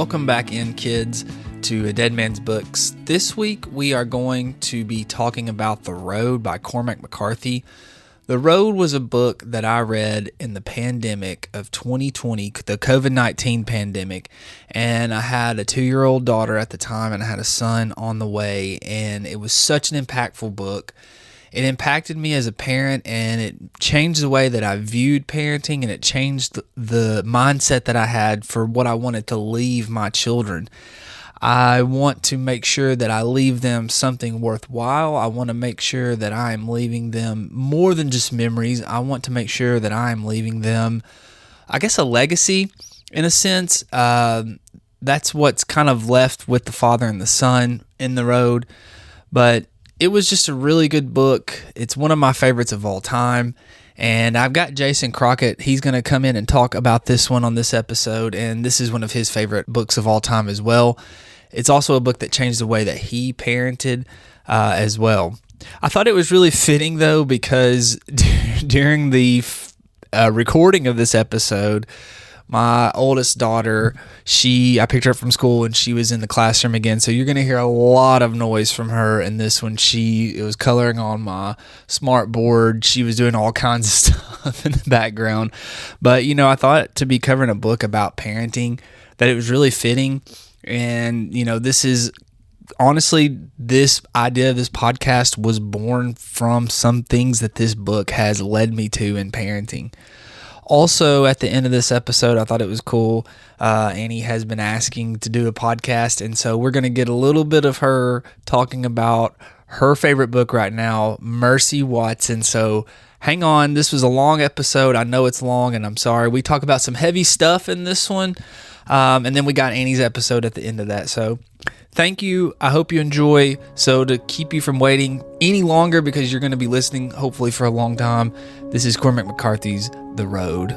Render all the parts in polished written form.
Welcome back in, kids, to Deadman's Books. This week we are going to be talking about The Road by Cormac McCarthy. The Road was a book that I read in the pandemic of 2020, the COVID-19 pandemic, and I had a 2-year-old daughter at the time and I had a son on the way, and it was such an impactful book. It impacted me as a parent, and it changed the way that I viewed parenting, and it changed the mindset that I had for what I wanted to leave my children. I want to make sure that I leave them something worthwhile. I want to make sure that I am leaving them more than just memories. I want to make sure that I am leaving them, I guess, a legacy in a sense. That's what's kind of left with the father and the son in The Road. But it was just a really good book. It's one of my favorites of all time. And I've got Jason Crockett. He's going to come in and talk about this one on this episode. And this is one of his favorite books of all time as well. It's also a book that changed the way that he parented as well. I thought it was really fitting, though, because during the recording of this episode, my oldest daughter, I picked her up from school and she was in the classroom again. So you're going to hear a lot of noise from her in this one. It was coloring on my smart board. She was doing all kinds of stuff in the background. But, I thought to be covering a book about parenting that it was really fitting. And, this is honestly, this idea of this podcast was born from some things that this book has led me to in parenting. Also, at the end of this episode, I thought it was cool. Annie has been asking to do a podcast, and so we're going to get a little bit of her talking about her favorite book right now, Mercy Watson. So hang on. This was a long episode. I know it's long, and I'm sorry. We talk about some heavy stuff in this one, and then we got Annie's episode at the end of that. So thank you. I hope you enjoy. So to keep you from waiting any longer, because you're going to be listening hopefully for a long time, this is Cormac McCarthy's The Road.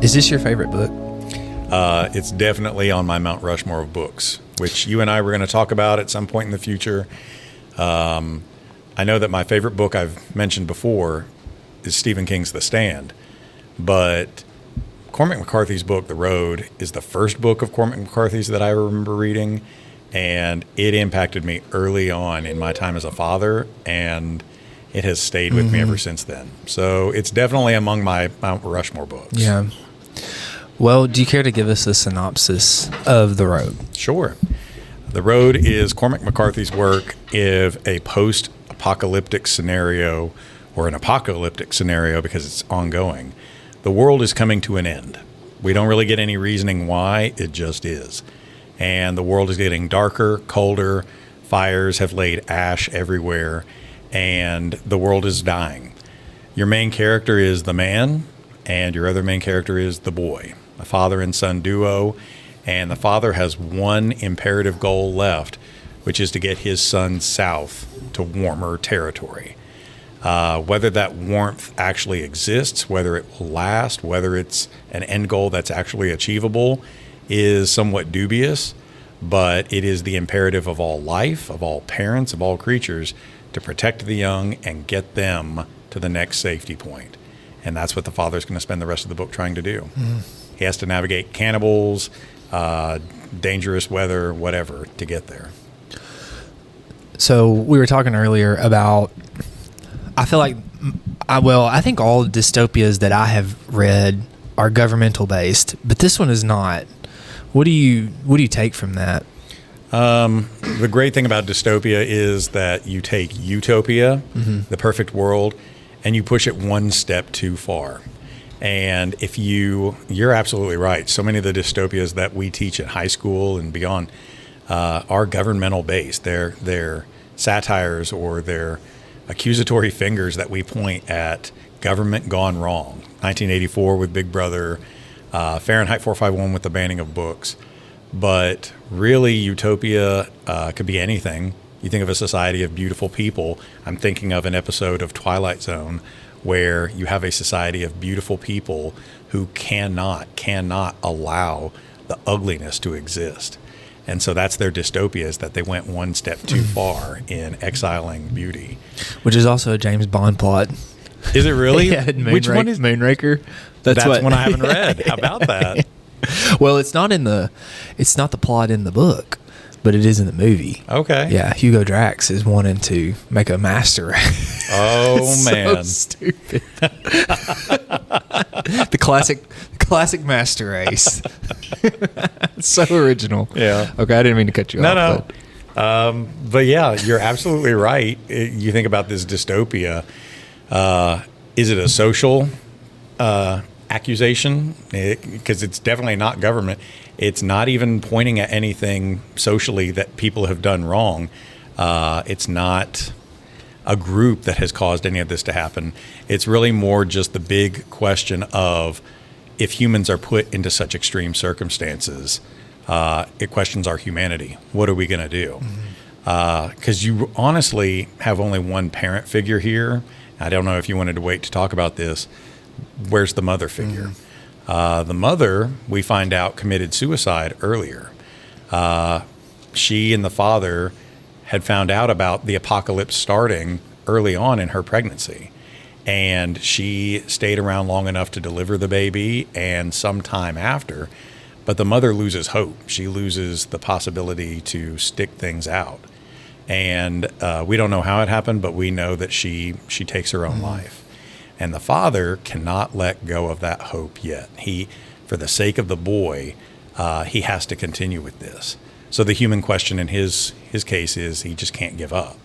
Is this your favorite book? It's definitely on my Mount Rushmore of books, which you and I were going to talk about at some point in the future. I know that my favorite book I've mentioned before is Stephen King's The Stand, but Cormac McCarthy's book, The Road, is the first book of Cormac McCarthy's that I remember reading, and it impacted me early on in my time as a father, and it has stayed with me ever since then. So it's definitely among my Mount Rushmore books. Yeah. Well, do you care to give us a synopsis of The Road? Sure. The Road is Cormac McCarthy's work of a post-apocalyptic scenario, or an apocalyptic scenario because it's ongoing. The world is coming to an end. We don't really get any reasoning why, it just is. And the world is getting darker, colder, fires have laid ash everywhere, and the world is dying. Your main character is the man, and your other main character is the boy, a father and son duo, and the father has one imperative goal left, which is to get his son south to warmer territory. Whether that warmth actually exists, whether it will last, whether it's an end goal that's actually achievable is somewhat dubious, but it is the imperative of all life, of all parents, of all creatures to protect the young and get them to the next safety point. And that's what the father's going to spend the rest of the book trying to do. He has to navigate cannibals, dangerous weather, whatever, to get there. So we were talking earlier about, I feel like, I think all dystopias that I have read are governmental based, but this one is not. What do you take from that? The great thing about dystopia is that you take utopia, the perfect world, and you push it one step too far. And if you're absolutely right. So many of the dystopias that we teach at high school and beyond are governmental based. They're satires, or they're accusatory fingers that we point at government gone wrong. 1984 with Big Brother, Fahrenheit 451 with the banning of books. But really, utopia could be anything. You think of a society of beautiful people. I'm thinking of an episode of Twilight Zone where you have a society of beautiful people who cannot allow the ugliness to exist. And so that's their dystopia, is that they went one step too far in exiling beauty. Which is also a James Bond plot. Is it really? Yeah, Which one is Moonraker? That's one I haven't read. How about that? Well, it's not the plot in the book, but it is in the movie. Okay. Yeah, Hugo Drax is wanting to make a master race. Oh man, so stupid. the classic master race. It's so original. Yeah. Okay, I didn't mean to cut you off. No. But yeah, you're absolutely right. You think about this dystopia. Is it a social accusation? Because it's definitely not government. It's not even pointing at anything socially that people have done wrong. It's not a group that has caused any of this to happen. It's really more just the big question of if humans are put into such extreme circumstances, it questions our humanity. What are we going to do? Because you honestly have only one parent figure here. I don't know if you wanted to wait to talk about this. Where's the mother figure? The mother, we find out, committed suicide earlier. She and the father had found out about the apocalypse starting early on in her pregnancy. And she stayed around long enough to deliver the baby and some time after. But the mother loses hope. She loses the possibility to stick things out. And we don't know how it happened, but we know that she takes her own life. And the father cannot let go of that hope yet. He, for the sake of the boy, he has to continue with this. So the human question in his case is he just can't give up.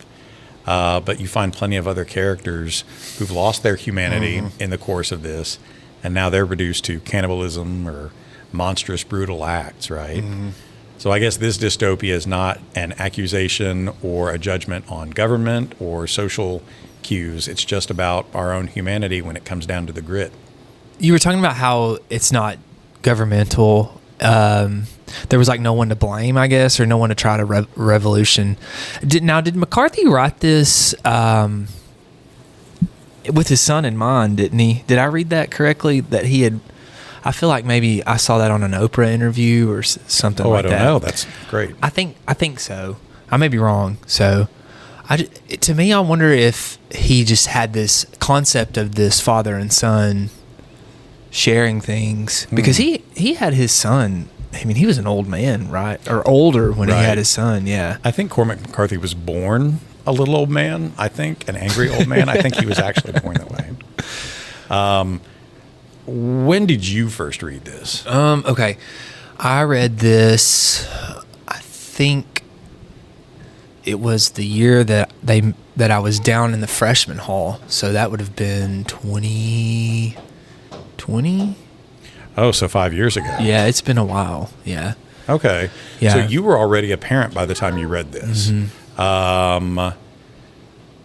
But you find plenty of other characters who've lost their humanity in the course of this, and now they're reduced to cannibalism or monstrous, brutal acts, right? So I guess this dystopia is not an accusation or a judgment on government or social cues. It's just about our own humanity when it comes down to the grit. You were talking about how it's not governmental. There was like no one to blame, I guess, or no one to try to revolution. Did McCarthy write this with his son in mind, didn't he? Did I read that correctly? That he had, I feel like maybe I saw that on an Oprah interview or something like that. Oh, I don't know. That's great. I think so. I may be wrong. So to me, I wonder if he just had this concept of this father and son sharing things, because he had his son. I mean, he was an old man, right? Or older when he had his son, yeah. I think Cormac McCarthy was born a little old man, I think, an angry old man. I think he was actually born that way. When did you first read this? Okay. I read this, I think it was the year that I was down in the freshman hall. So that would have been 2020? Oh, so 5 years ago. Yeah, it's been a while. Yeah. Okay. Yeah. So you were already a parent by the time you read this.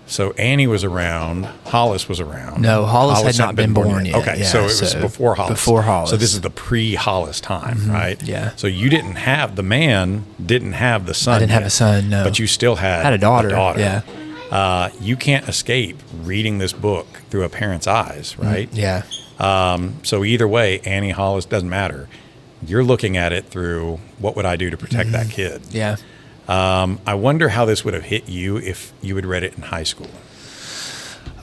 So Annie was around. Hollis was around. No, Hollis had not been born yet. Okay, Yeah, so it was before Hollis. Before Hollis. So this is the pre-Hollis time, right? Yeah. So you didn't have, the man didn't have the son I didn't have a son, no. But you still had a daughter. Yeah. You can't escape reading this book through a parent's eyes, right? Yeah. So either way, Annie, Hollis, doesn't matter. You're looking at it through what would I do to protect that kid? Yeah. I wonder how this would have hit you if you had read it in high school.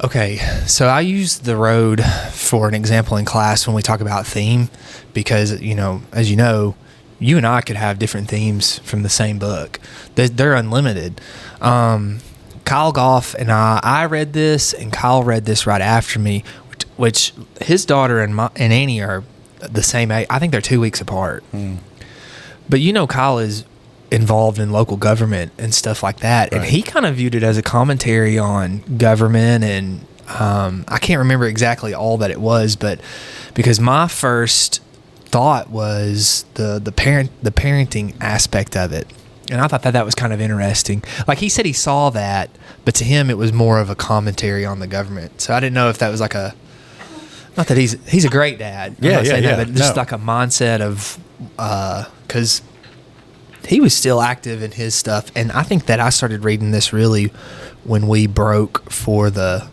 Okay, so I use The Road for an example in class when we talk about theme, because, as you know, you and I could have different themes from the same book. They're unlimited. Kyle Goff and I read this, and Kyle read this right after me, which his daughter and Annie are the same age. I think they're 2 weeks apart. But Kyle is involved in local government and stuff like that, and he kind of viewed it as a commentary on government, and I can't remember exactly all that it was, but because my first thought was the parenting aspect of it, and I thought that was kind of interesting. Like, he said he saw that, but to him it was more of a commentary on the government. So I didn't know if that was like a, not that he's a great dad, but just like a mindset of because he was still active in his stuff. And I think that I started reading this really when we broke for the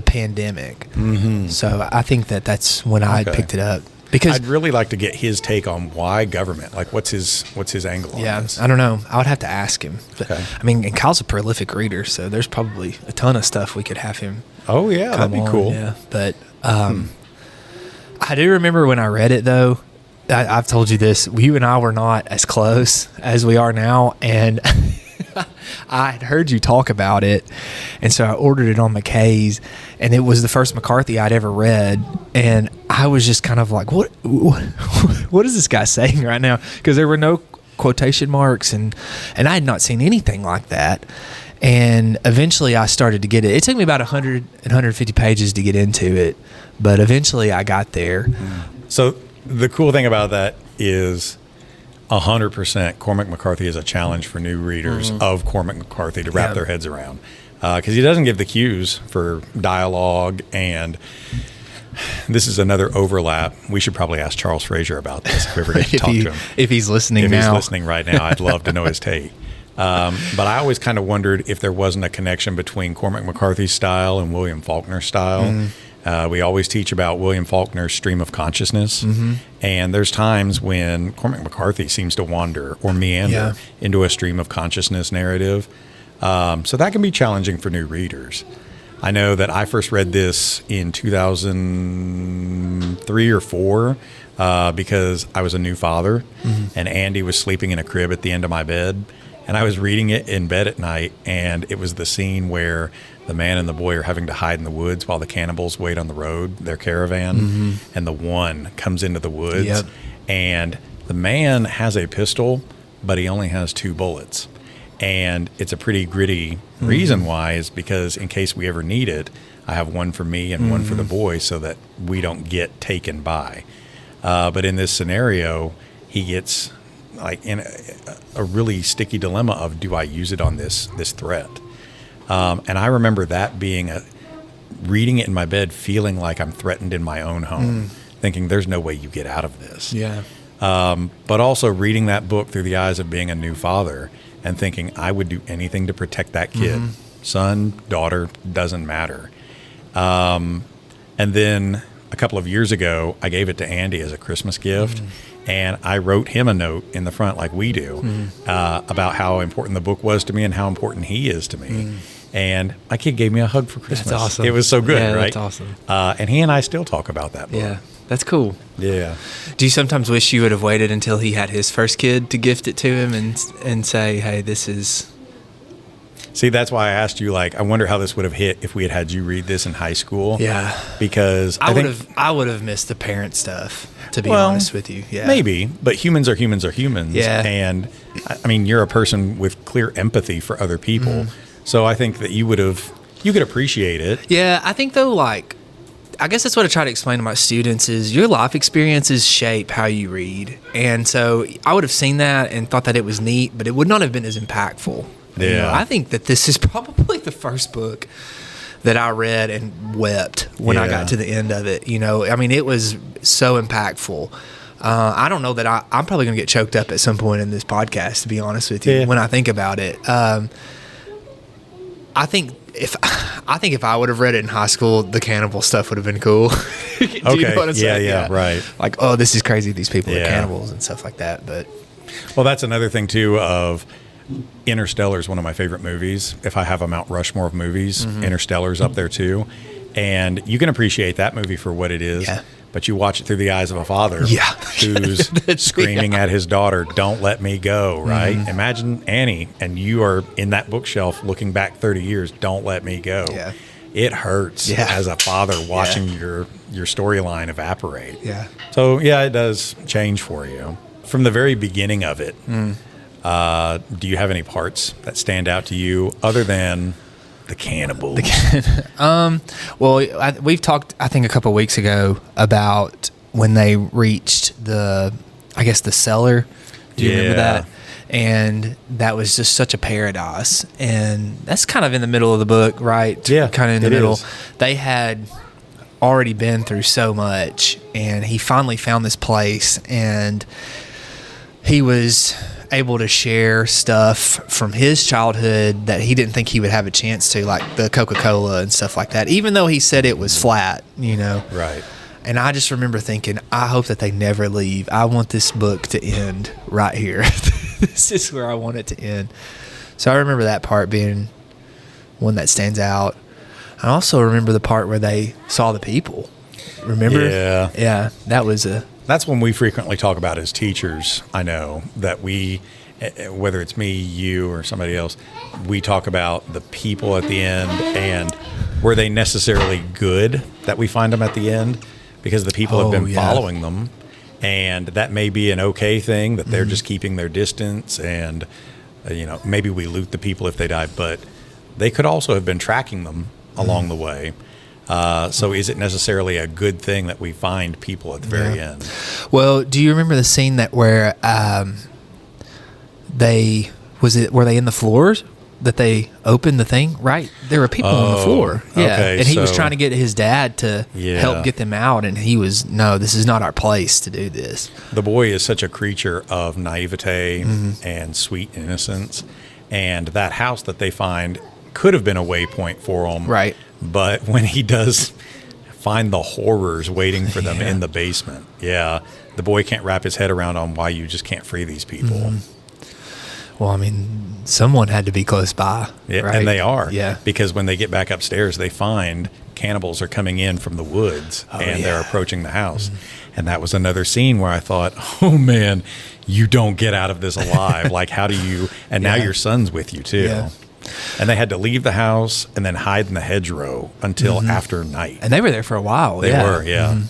pandemic. So I think that's when I picked it up. Because I'd really like to get his take on why government. Like, what's his angle on this? I don't know. I would have to ask him. But, Okay. I mean, and Kyle's a prolific reader, so there's probably a ton of stuff we could have him. Oh yeah, that'd be cool. Yeah, but I do remember when I read it though. I've told you this. You and I were not as close as we are now, and I had heard you talk about it, and so I ordered it on McKay's, and it was the first McCarthy I'd ever read, and I was just kind of like, what is this guy saying right now? Because there were no quotation marks, and I had not seen anything like that. And eventually I started to get it. It took me about 100 and 150 pages to get into it, but eventually I got there. So the cool thing about that is 100% Cormac McCarthy is a challenge for new readers of Cormac McCarthy to wrap their heads around, because he doesn't give the cues for dialogue. And this is another overlap. We should probably ask Charles Frazier about this if we ever get to talk to him. If he's listening now. If he's listening right now, I'd love to know his take. But I always kind of wondered if there wasn't a connection between Cormac McCarthy's style and William Faulkner's style. We always teach about William Faulkner's stream of consciousness. And there's times when Cormac McCarthy seems to wander or meander into a stream of consciousness narrative. So that can be challenging for new readers. I know that I first read this in 2003 or 4 because I was a new father, and Andy was sleeping in a crib at the end of my bed. And I was reading it in bed at night, and it was the scene where the man and the boy are having to hide in the woods while the cannibals wait on the road, their caravan, and the one comes into the woods, and the man has a pistol, but he only has 2 bullets. And it's a pretty gritty reason why is because in case we ever need it, I have one for me and one for the boy so that we don't get taken by. But in this scenario, he gets like in a really sticky dilemma of, do I use it on this threat? And I remember that being reading it in my bed, feeling like I'm threatened in my own home, thinking there's no way you get out of this. But also reading that book through the eyes of being a new father and thinking I would do anything to protect that kid, son, daughter, doesn't matter. And then a couple of years ago, I gave it to Andy as a Christmas gift. And I wrote him a note in the front, like we do, about how important the book was to me and how important he is to me. And my kid gave me a hug for Christmas. That's awesome. It was so good, right? That's awesome. And he and I still talk about that book. Yeah, that's cool. Yeah. Do you sometimes wish you would have waited until he had his first kid to gift it to him and say, hey, this is... See, that's why I asked you, like, I wonder how this would have hit if we had had you read this in high school. Yeah. Because I would have missed the parent stuff, to be honest with you. Yeah. Maybe, but humans are humans are humans. Yeah. And I mean, you're a person with clear empathy for other people. So I think that you could appreciate it. Yeah, I think though, like, I guess that's what I try to explain to my students is your life experiences shape how you read. And so I would have seen that and thought that it was neat, but it would not have been as impactful. Yeah. You know, I think that this is probably the first book that I read and wept when I got to the end of it. You know, I mean, it was so impactful. I don't know that I'm probably going to get choked up at some point in this podcast, to be honest with you, when I think about it. I think if I would have read it in high school, the cannibal stuff would have been cool. Do you know what I'm saying? Yeah, right. Like, oh, this is crazy. These people are cannibals and stuff like that. But well, that's another thing too of Interstellar is one of my favorite movies. If I have a Mount Rushmore of movies, Interstellar's up there too. And you can appreciate that movie for what it is. Yeah. But you watch it through the eyes of a father who's screaming at his daughter, don't let me go, right? Imagine Annie, and you are in that bookshelf looking back 30 years, don't let me go. Yeah. It hurts as a father watching your storyline evaporate. Yeah. So, yeah, it does change for you. From the very beginning of it, do you have any parts that stand out to you other than the cannibals? Well, we've talked, I think, a couple of weeks ago about when they reached the cellar. Do you remember that? And that was just such a paradise. And that's kind of in the middle of the book, right? Yeah, kind of in the middle. They had already been through so much, and he finally found this place, and he was able to share stuff from his childhood that he didn't think he would have a chance to, like the Coca-Cola and stuff like that, even though he said it was flat, you know. Right. And I just remember thinking, I hope that they never leave. I want this book to end right here. This is where I want it to end. So I remember that part being one that stands out. I also remember the part where they saw the people. Remember? Yeah. Yeah, that was That's when we frequently talk about as teachers, I know, that we, whether it's me, you, or somebody else, we talk about the people at the end and were they necessarily good that we find them at the end? Because the people have been following them, and that may be an okay thing, that they're just keeping their distance, and, maybe we loot the people if they die, but they could also have been tracking them along the way. So is it necessarily a good thing that we find people at the very end? Well, do you remember the scene where were they in the floors that they opened the thing? Right, there were people on the floor. Yeah, okay, and he was trying to get his dad to Yeah. help get them out, and he was, no, this is not our place to do this. The boy is such a creature of naivete and sweet innocence, and that house that they find could have been a waypoint for him. Right. But when he does find the horrors waiting for them in the basement, the boy can't wrap his head around on why you just can't free these people. Well, I mean, someone had to be close by. Yeah, right? and they are. Yeah. Because when they get back upstairs, they find cannibals are coming in from the woods and they're approaching the house. And that was another scene where I thought, oh man, you don't get out of this alive. Like, how do you, and now your son's with you too. Yeah. And they had to leave the house and then hide in the hedgerow until after night. And they were there for a while. They were, yeah.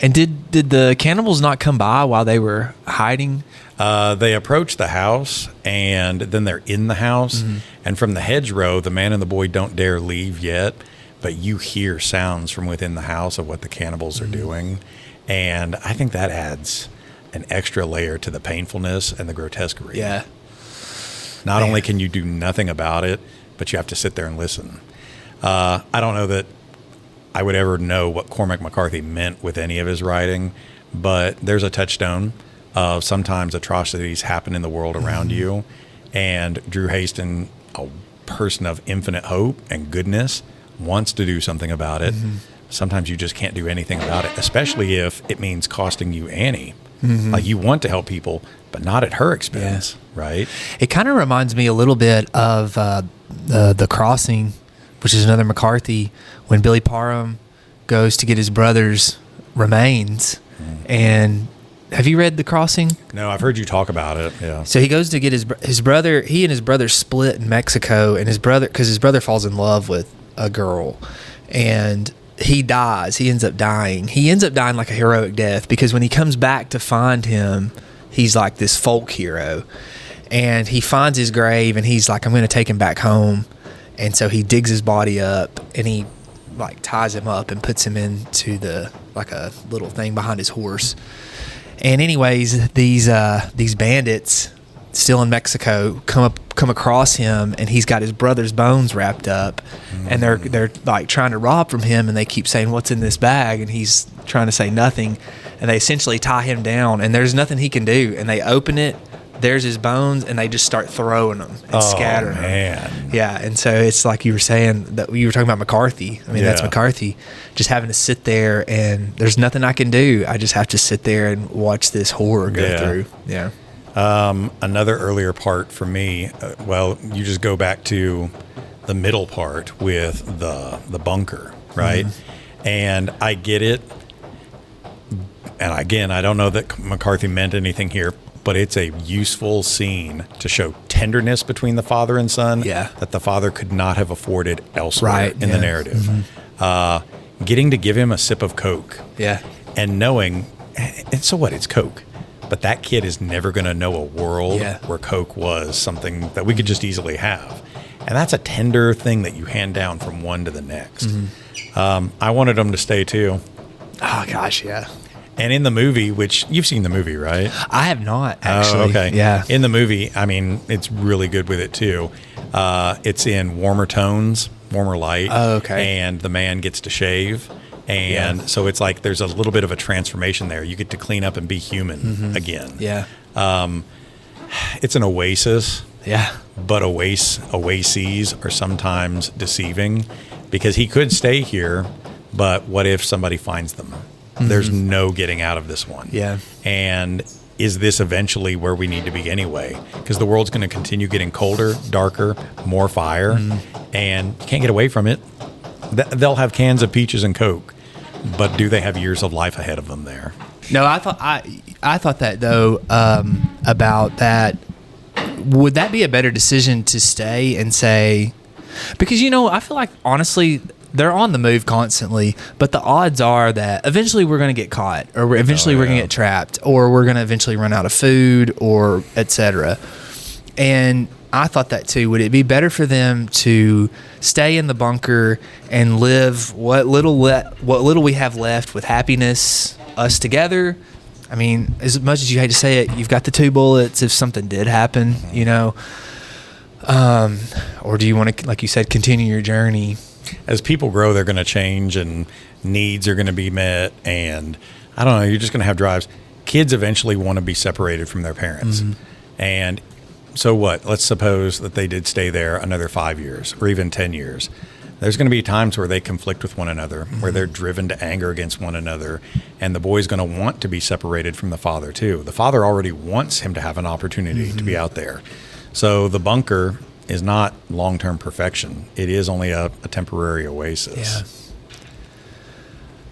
And did the cannibals not come by while they were hiding? They approach the house, and then they're in the house. And from the hedgerow, the man and the boy don't dare leave yet, but you hear sounds from within the house of what the cannibals are doing. And I think that adds an extra layer to the painfulness and the grotesquerie. Yeah. Not only can you do nothing about it, but you have to sit there and listen. I don't know that I would ever know what Cormac McCarthy meant with any of his writing, but there's a touchstone of sometimes atrocities happen in the world around you, and Drew Haston, a person of infinite hope and goodness, wants to do something about it. Sometimes you just can't do anything about it, especially if it means costing you Annie. Like, you want to help people, but not at her expense, right? It kind of reminds me a little bit of the Crossing, which is another McCarthy, when Billy Parham goes to get his brother's remains. And have you read The Crossing? No, I've heard you talk about it. Yeah. So he goes to get his brother. He and his brother split in Mexico, and because his brother falls in love with a girl, and he dies. He ends up dying. He ends up dying like a heroic death, because when he comes back to find him, he's like this folk hero. And he finds his grave, and he's like, I'm going to take him back home. And so he digs his body up, and he like ties him up and puts him into like a little thing behind his horse. And anyways, these bandits still in Mexico come across him, and he's got his brother's bones wrapped up, and they're like trying to rob from him, and they keep saying, what's in this bag? And he's trying to say nothing, and they essentially tie him down, and there's nothing he can do. And they open it, there's his bones, and they just start throwing them and scattering them. Yeah, and so it's like you were saying, that you were talking about McCarthy. I mean, that's McCarthy, just having to sit there, and there's nothing I can do. I just have to sit there and watch this horror go through. Yeah. Another earlier part for me, you just go back to the middle part with the bunker, right? And I get it. And again, I don't know that McCarthy meant anything here, but it's a useful scene to show tenderness between the father and son that the father could not have afforded elsewhere in the narrative. Getting to give him a sip of Coke. And knowing, and so what, it's Coke. But that kid is never going to know a world where Coke was something that we could just easily have. And that's a tender thing that you hand down from one to the next. I wanted him to stay too. Oh, gosh, yeah. And in the movie, which you've seen the movie, right? I have not, actually. Oh, okay. Yeah. In the movie, I mean, it's really good with it too. It's in warmer tones, warmer light. Oh, okay. And the man gets to shave. And so it's like there's a little bit of a transformation there. You get to clean up and be human again. Yeah. It's an oasis. Yeah. But oases are sometimes deceiving, because he could stay here, but what if somebody finds them? There's no getting out of this one. Yeah. And is this eventually where we need to be anyway? Because the world's going to continue getting colder, darker, more fire, and you can't get away from it. They'll have cans of peaches and Coke, but do they have years of life ahead of them there? No, I thought that though about that. Would that be a better decision to stay and say? Because I feel like honestly they're on the move constantly, but the odds are that eventually we're going to get caught, or eventually we're going to get trapped, or we're going to eventually run out of food, or etc. And I thought that too. Would it be better for them to stay in the bunker and live what little we have left with happiness, us together? I mean, as much as you hate to say it, you've got the 2 bullets if something did happen, or do you want to, like you said, continue your journey? As people grow, they're going to change and needs are going to be met. And I don't know, you're just going to have drives. Kids eventually want to be separated from their parents. And so what? Let's suppose that they did stay there another 5 years or even 10 years. There's going to be times where they conflict with one another, where they're driven to anger against one another. And the boy's going to want to be separated from the father too. The father already wants him to have an opportunity to be out there. So the bunker is not long-term perfection. It is only a temporary oasis. Yeah.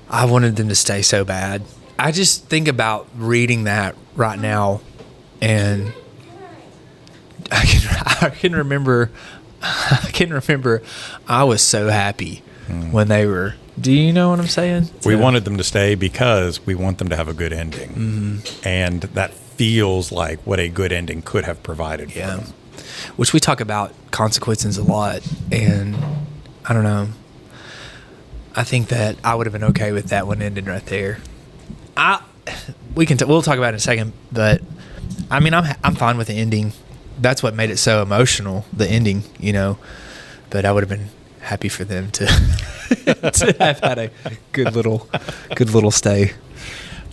I wanted them to stay so bad. I just think about reading that right now, and I can remember I was so happy when they were. Do you know what I'm saying? We wanted them to stay because we want them to have a good ending. And that feels like what a good ending could have provided for them. Which we talk about consequences a lot, and I don't know. I think that I would have been okay with that one ending right there. We'll talk about it in a second, but I mean, I'm fine with the ending. That's what made it so emotional, the ending, But I would have been happy for them to to have had a good little stay.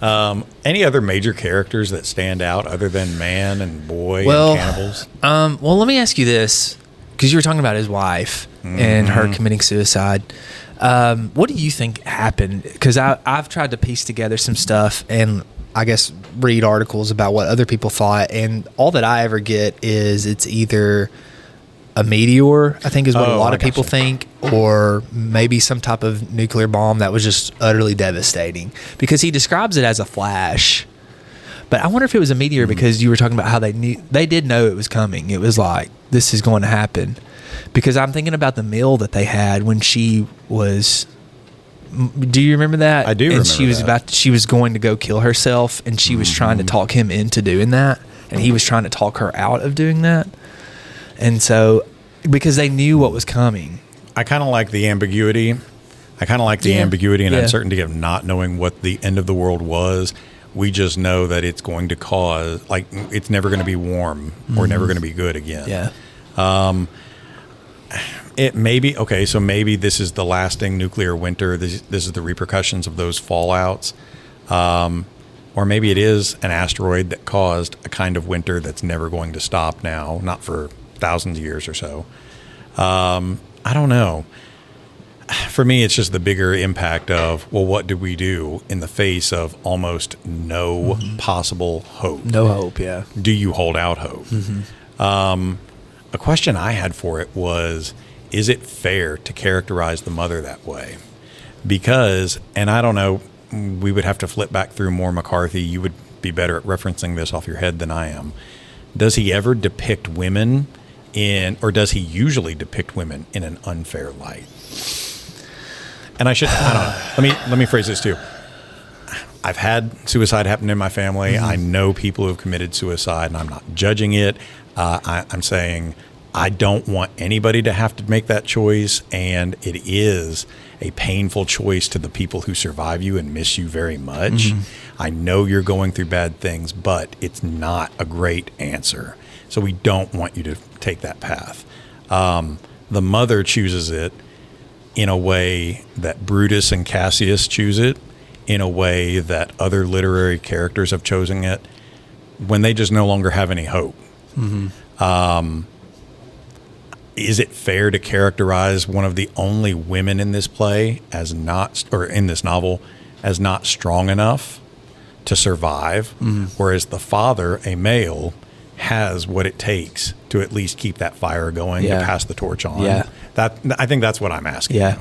Any other major characters that stand out other than man and boy and cannibals? Well, let me ask you this, because you were talking about his wife and her committing suicide. What do you think happened? Because I've tried to piece together some stuff and I guess read articles about what other people thought, and all that I ever get is it's either a meteor, I think is what a lot of people think, or maybe some type of nuclear bomb that was just utterly devastating, because he describes it as a flash. But I wonder if it was a meteor, because you were talking about how they did know it was coming. It was like, this is going to happen. Because I'm thinking about the meal that they had when she was, do you remember that? I do remember that. She was going to go kill herself, and she was trying to talk him into doing that, and he was trying to talk her out of doing that. And so, because they knew what was coming. I kind of like the ambiguity. And uncertainty of not knowing what the end of the world was. We just know that it's going to cause, like, it's never going to be warm or never going to be good again. Yeah. It may be, okay, so maybe this is the lasting nuclear winter. This is the repercussions of those fallouts. Or maybe it is an asteroid that caused a kind of winter that's never going to stop now, not for thousands of years or so. I don't know. For me, it's just the bigger impact of, well, what do we do in the face of almost no possible hope? No hope, yeah. Do you hold out hope? A question I had for it was, is it fair to characterize the mother that way? Because, and I don't know, we would have to flip back through more McCarthy. You would be better at referencing this off your head than I am. Does he ever depict women or does he usually depict women in an unfair light? And I don't know. Let me phrase this too. I've had suicide happen in my family. I know people who have committed suicide, and I'm not judging it. I'm saying I don't want anybody to have to make that choice, and it is a painful choice to the people who survive you and miss you very much. I know you're going through bad things, but it's not a great answer. So we don't want you to take that path. The mother chooses it in a way that Brutus and Cassius choose it, in a way that other literary characters have chosen it, when they just no longer have any hope. Is it fair to characterize one of the only women in this play as not, or in this novel, as not strong enough to survive, whereas the father, a male, has what it takes to at least keep that fire going, to pass the torch on. Yeah. I think that's what I'm asking. Yeah.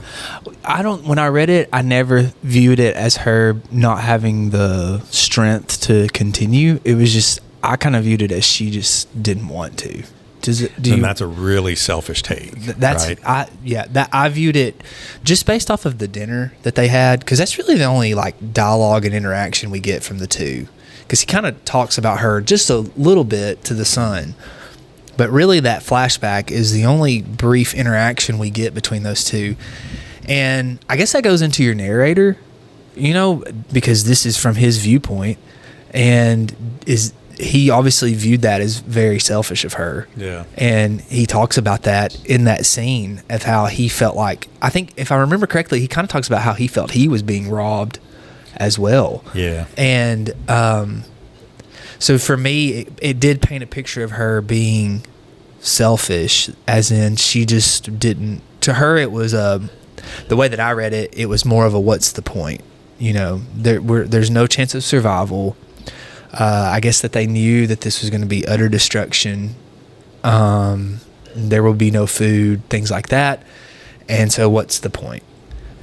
When I read it, I never viewed it as her not having the strength to continue. It was just, I kind of viewed it as she just didn't want to. That's a really selfish take. Right? I viewed it just based off of the dinner that they had, because that's really the only like dialogue and interaction we get from the two. Because he kind of talks about her just a little bit to the son, but really that flashback is the only brief interaction we get between those two. And I guess that goes into your narrator, because this is from his viewpoint, and he obviously viewed that as very selfish of her. Yeah. And he talks about that in that scene of how he felt like, I think if I remember correctly, he kind of talks about how he felt he was being robbed as well. Yeah. And so for me, it did paint a picture of her being selfish, as in she just didn't, to her it was the way that I read it, it was more of a what's the point? There's no chance of survival. I guess that they knew that this was going to be utter destruction. There will be no food, things like that. And so what's the point?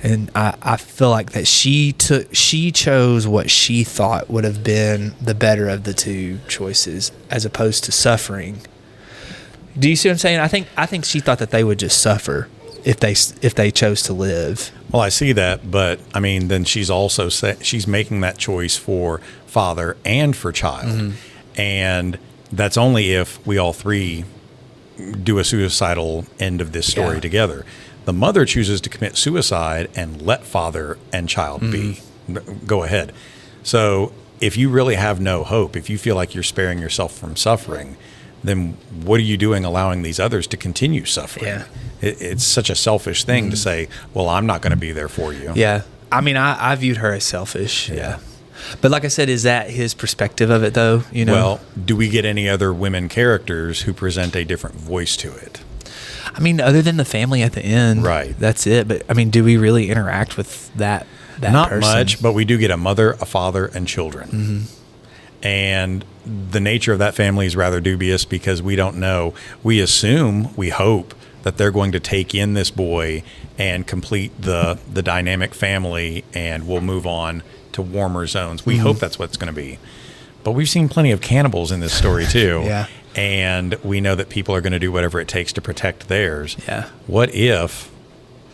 And I feel like that she chose what she thought would have been the better of the two choices, as opposed to suffering. Do you see what I'm saying? I think she thought that they would just suffer if they chose to live. Well, I see that, but I mean, then she's also she's making that choice for father and for child, and that's only if we all three do a suicidal end of this story together. The mother chooses to commit suicide and let father and child be. Go ahead. So if you really have no hope, if you feel like you're sparing yourself from suffering, then what are you doing allowing these others to continue suffering? Yeah. It's such a selfish thing to say, well, I'm not going to be there for you. Yeah. I mean, I viewed her as selfish. Yeah. But like I said, is that his perspective of it, though? Well, do we get any other women characters who present a different voice to it? I mean, other than the family at the end. Right. That's it. But, I mean, do we really interact with that Not person? much, but we do get a mother, a father, and children. And the nature of that family is rather dubious because we don't know. We assume, we hope that they're going to take in this boy and complete the dynamic family, and we'll move on to warmer zones. We hope that's what it's going to be. But we've seen plenty of cannibals in this story too. Yeah. And we know that people are going to do whatever it takes to protect theirs. Yeah. What if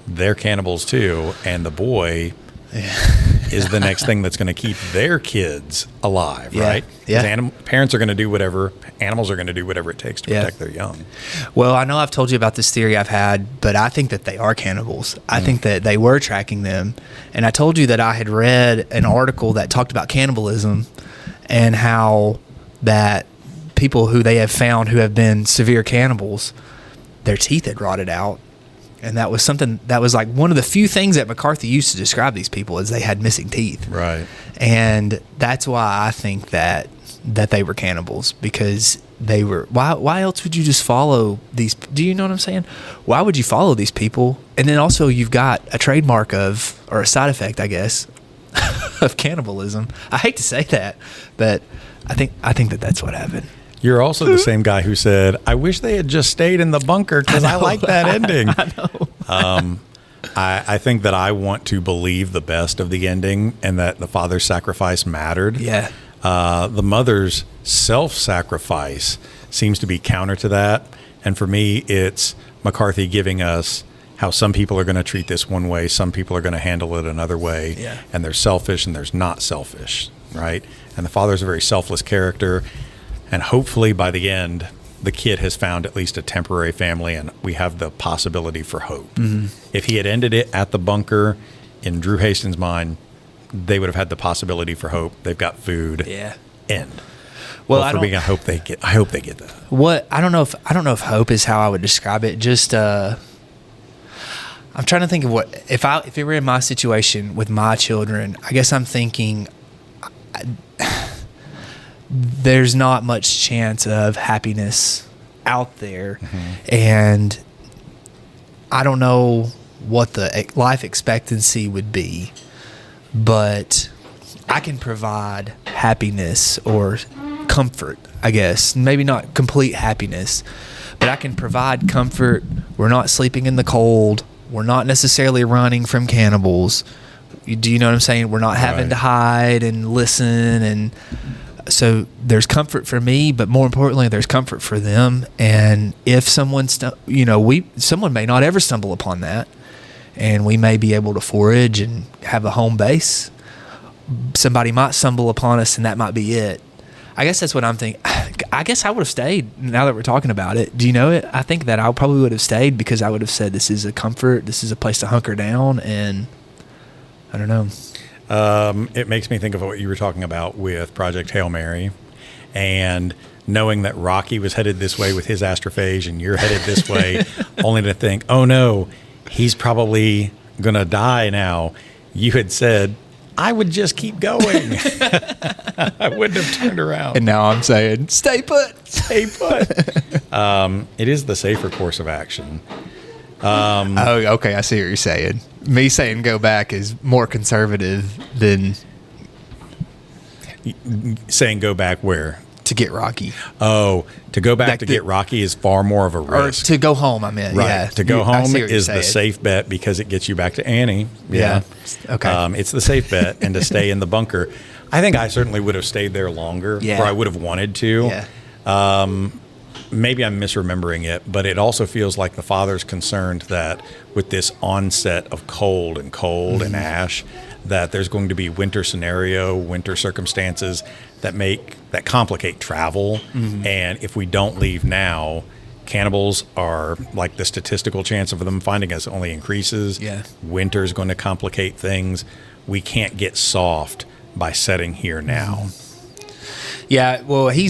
they're cannibals too, and the boy is the next thing that's going to keep their kids alive, right? Yeah. Because parents are going to do whatever, animals are going to do whatever it takes to protect their young. Well, I know I've told you about this theory I've had, but I think that they are cannibals. I think that they were tracking them. And I told you that I had read an article that talked about cannibalism and how that people who they have found who have been severe cannibals, their teeth had rotted out. And that was something that was like one of the few things that McCarthy used to describe these people is they had missing teeth. Right. And that's why I think that they were cannibals, because they were, why else would you just follow these? Do you know what I'm saying? Why would you follow these people? And then also you've got a trademark of, or a side effect, I guess, of cannibalism. I hate to say that, but I think that that's what happened. You're also the same guy who said, I wish they had just stayed in the bunker because I like that ending. I know. I think that I want to believe the best of the ending and that the father's sacrifice mattered. Yeah. The mother's self-sacrifice seems to be counter to that. And for me, it's McCarthy giving us how some people are going to treat this one way, some people are going to handle it another way. Yeah. And there's selfish and there's not selfish, right? And the father's a very selfless character. And hopefully by the end, the kid has found at least a temporary family and we have the possibility for hope. If he had ended it at the bunker, in Drew Hastings' mind, they would have had the possibility for hope. They've got food. Yeah. End. Well, I hope they get that. What I don't know if hope is how I would describe it. Just I'm trying to think of what if it were in my situation with my children. I guess I'm thinking there's not much chance of happiness out there, and I don't know what the life expectancy would be, but I can provide happiness or comfort, I guess. Maybe not complete happiness, but I can provide comfort. We're not sleeping in the cold. We're not necessarily running from cannibals. Do you know what I'm saying? We're not having to hide and listen. And so there's comfort for me, but more importantly, there's comfort for them. And if someone, someone may not ever stumble upon that, and we may be able to forage and have a home base. Somebody might stumble upon us, and that might be it. I guess that's what I'm thinking. I guess I would have stayed now that we're talking about it. Do you know it? I think that I probably would have stayed because I would have said this is a comfort. This is a place to hunker down. And I don't know. It makes me think of what you were talking about with Project Hail Mary, and knowing that Rocky was headed this way with his astrophage and you're headed this way, only to think, oh no, he's probably going to die now. You had said, I would just keep going. I wouldn't have turned around. And now I'm saying, stay put. Stay put. It is the safer course of action. Oh, okay. I see what you're saying. Me saying go back is more conservative than saying go back where? To get Rocky. Oh, to go back to get Rocky is far more of a risk. Or to go home, I meant. Right. Yeah. To go home is the safe bet because it gets you back to Annie. Yeah. Okay. It's the safe bet. And to stay in the bunker, I think I certainly would have stayed there longer, or I would have wanted to. Yeah. Maybe I'm misremembering it, but it also feels like the father's concerned that with this onset of cold and ash, that there's going to be winter circumstances that complicate travel. And if we don't leave now, cannibals are like the statistical chance of them finding us only increases. Yeah. Winter's going to complicate things. We can't get soft by setting here now. Yeah, well, he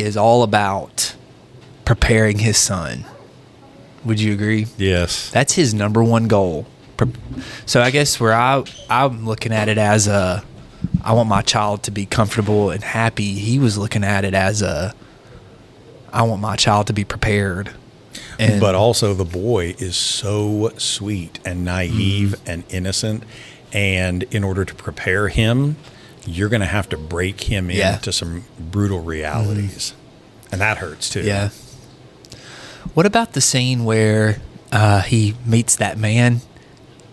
is all about preparing his son. Would you agree? Yes. That's his number one goal. So I guess where I'm looking at it as I want my child to be comfortable and happy. He was looking at it as I want my child to be prepared. But also the boy is so sweet and naive and innocent. And in order to prepare him, you're going to have to break him into some brutal realities. And that hurts too. Yeah. What about the scene where he meets that man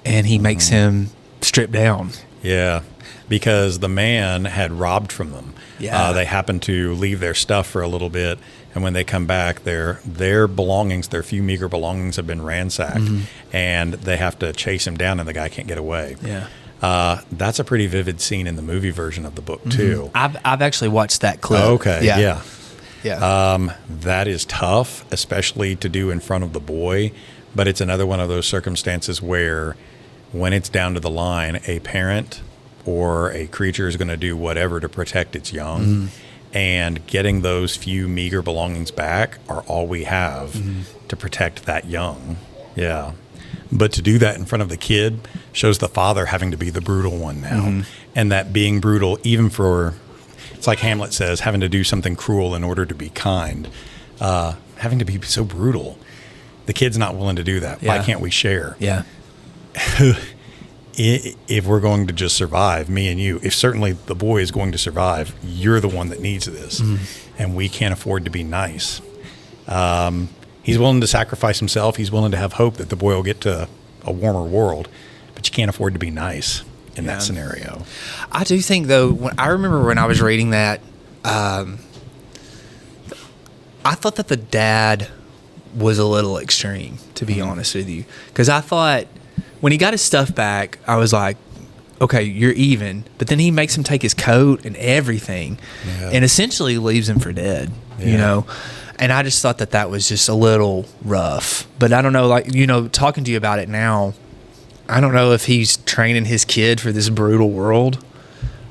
and he makes him strip down? Yeah, because the man had robbed from them. Yeah. They happened to leave their stuff for a little bit, and when they come back, their belongings, their few meager belongings, have been ransacked, and they have to chase him down, and the guy can't get away. Yeah. That's a pretty vivid scene in the movie version of the book too. I've actually watched that clip. Oh, okay. Yeah. That is tough, especially to do in front of the boy, but it's another one of those circumstances where when it's down to the line, a parent or a creature is going to do whatever to protect its young, and getting those few meager belongings back are all we have to protect that young. Yeah. But to do that in front of the kid shows the father having to be the brutal one now. And that being brutal, even for, it's like Hamlet says, having to do something cruel in order to be kind, having to be so brutal. The kid's not willing to do that. Yeah. Why can't we share? Yeah. If we're going to just survive, me and you, if certainly the boy is going to survive, you're the one that needs this. And we can't afford to be nice. He's willing to sacrifice himself. He's willing to have hope that the boy will get to a warmer world, but you can't afford to be nice in that scenario. I do think, though, I remember when I was reading that, I thought that the dad was a little extreme, to be honest with you. Because I thought when he got his stuff back, I was like, okay, you're even. But then he makes him take his coat and everything and essentially leaves him for dead, you know? And I just thought that was just a little rough. But I don't know, like, talking to you about it now, I don't know if he's training his kid for this brutal world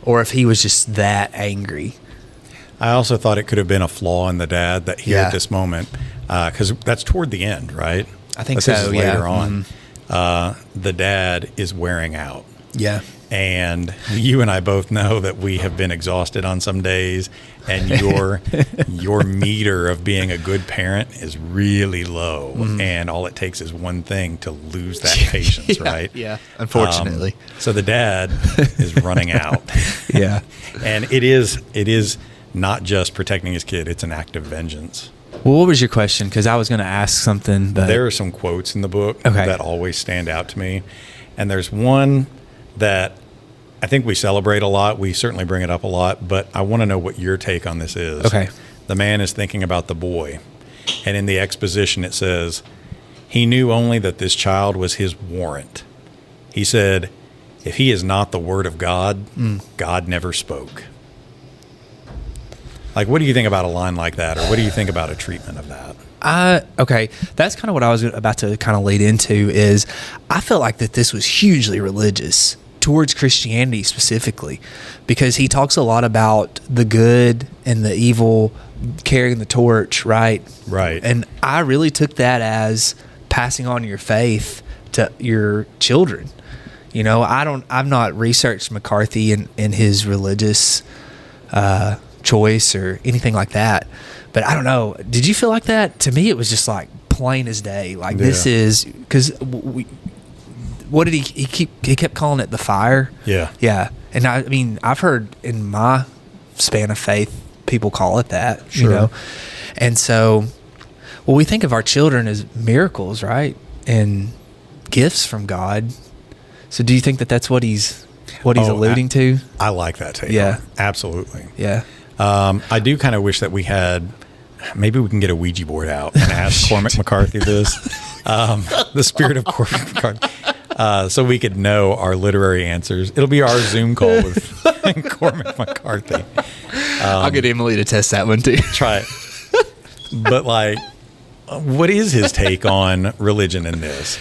or if he was just that angry. I also thought it could have been a flaw in the dad that he at this moment, because that's toward the end, right? I think so, later on. The dad is wearing out. Yeah. And you and I both know that we have been exhausted on some days, and your meter of being a good parent is really low. And all it takes is one thing to lose that patience, right? Yeah, unfortunately. So the dad is running out. Yeah. And it is not just protecting his kid, it's an act of vengeance. Well, what was your question? Because I was going to ask something. But there are some quotes in the book Okay. that always stand out to me. And there's one that I think we celebrate a lot. We certainly bring it up a lot, but I want to know what your take on this is. Okay. The man is thinking about the boy. And in the exposition, it says, he knew only that this child was his warrant. He said, if he is not the word of God, God never spoke. Like, what do you think about a line like that? Or what do you think about a treatment of that? Okay, that's kind of what I was about to kind of lead into is I felt like that this was hugely religious towards Christianity specifically, because he talks a lot about the good and the evil carrying the torch, right? Right. And I really took that as passing on your faith to your children. You know, I've not researched McCarthy and his religious choice or anything like that, but I don't know. Did you feel like that? To me, it was just like plain as day. Like this is because what did he kept calling it the fire? Yeah. And I mean, I've heard in my span of faith people call it that. Sure. You know, and so we think of our children as miracles, right, and gifts from God. So do you think that that's what he's alluding to? I like that take. Yeah. Absolutely. Yeah. I do kind of wish that we had, maybe we can get a Ouija board out and ask Cormac McCarthy this, the spirit of Cormac McCarthy, so we could know our literary answers. It'll be our Zoom call with Cormac McCarthy. I'll get Emily to test that one too. Try it. But like, what is his take on religion in this?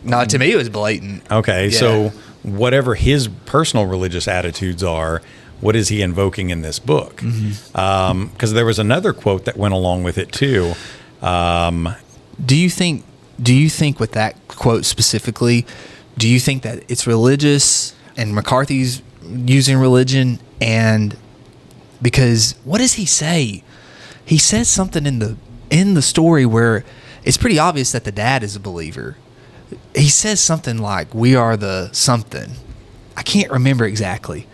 Not to me, it was blatant. Okay, Yeah. so whatever his personal religious attitudes are, what is he invoking in this book? Because there was another quote that went along with it too. Do you think with that quote specifically, do you think that it's religious and McCarthy's using religion? And because what does he say? He says something in the story where it's pretty obvious that the dad is a believer. He says something like, we are the something. I can't remember exactly.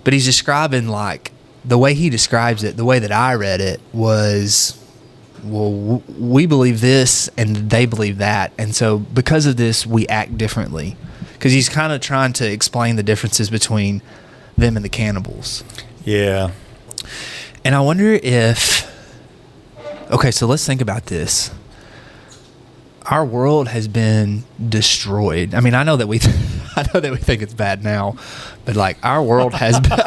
But he's describing, like, the way he describes it, the way that I read it was, well, we believe this and they believe that. And so because of this, we act differently. Because he's kind of trying to explain the differences between them and the cannibals. Yeah. And I wonder if, okay, so let's think about this. Our world has been destroyed. I mean, I know that we think it's bad now, but like our world has been,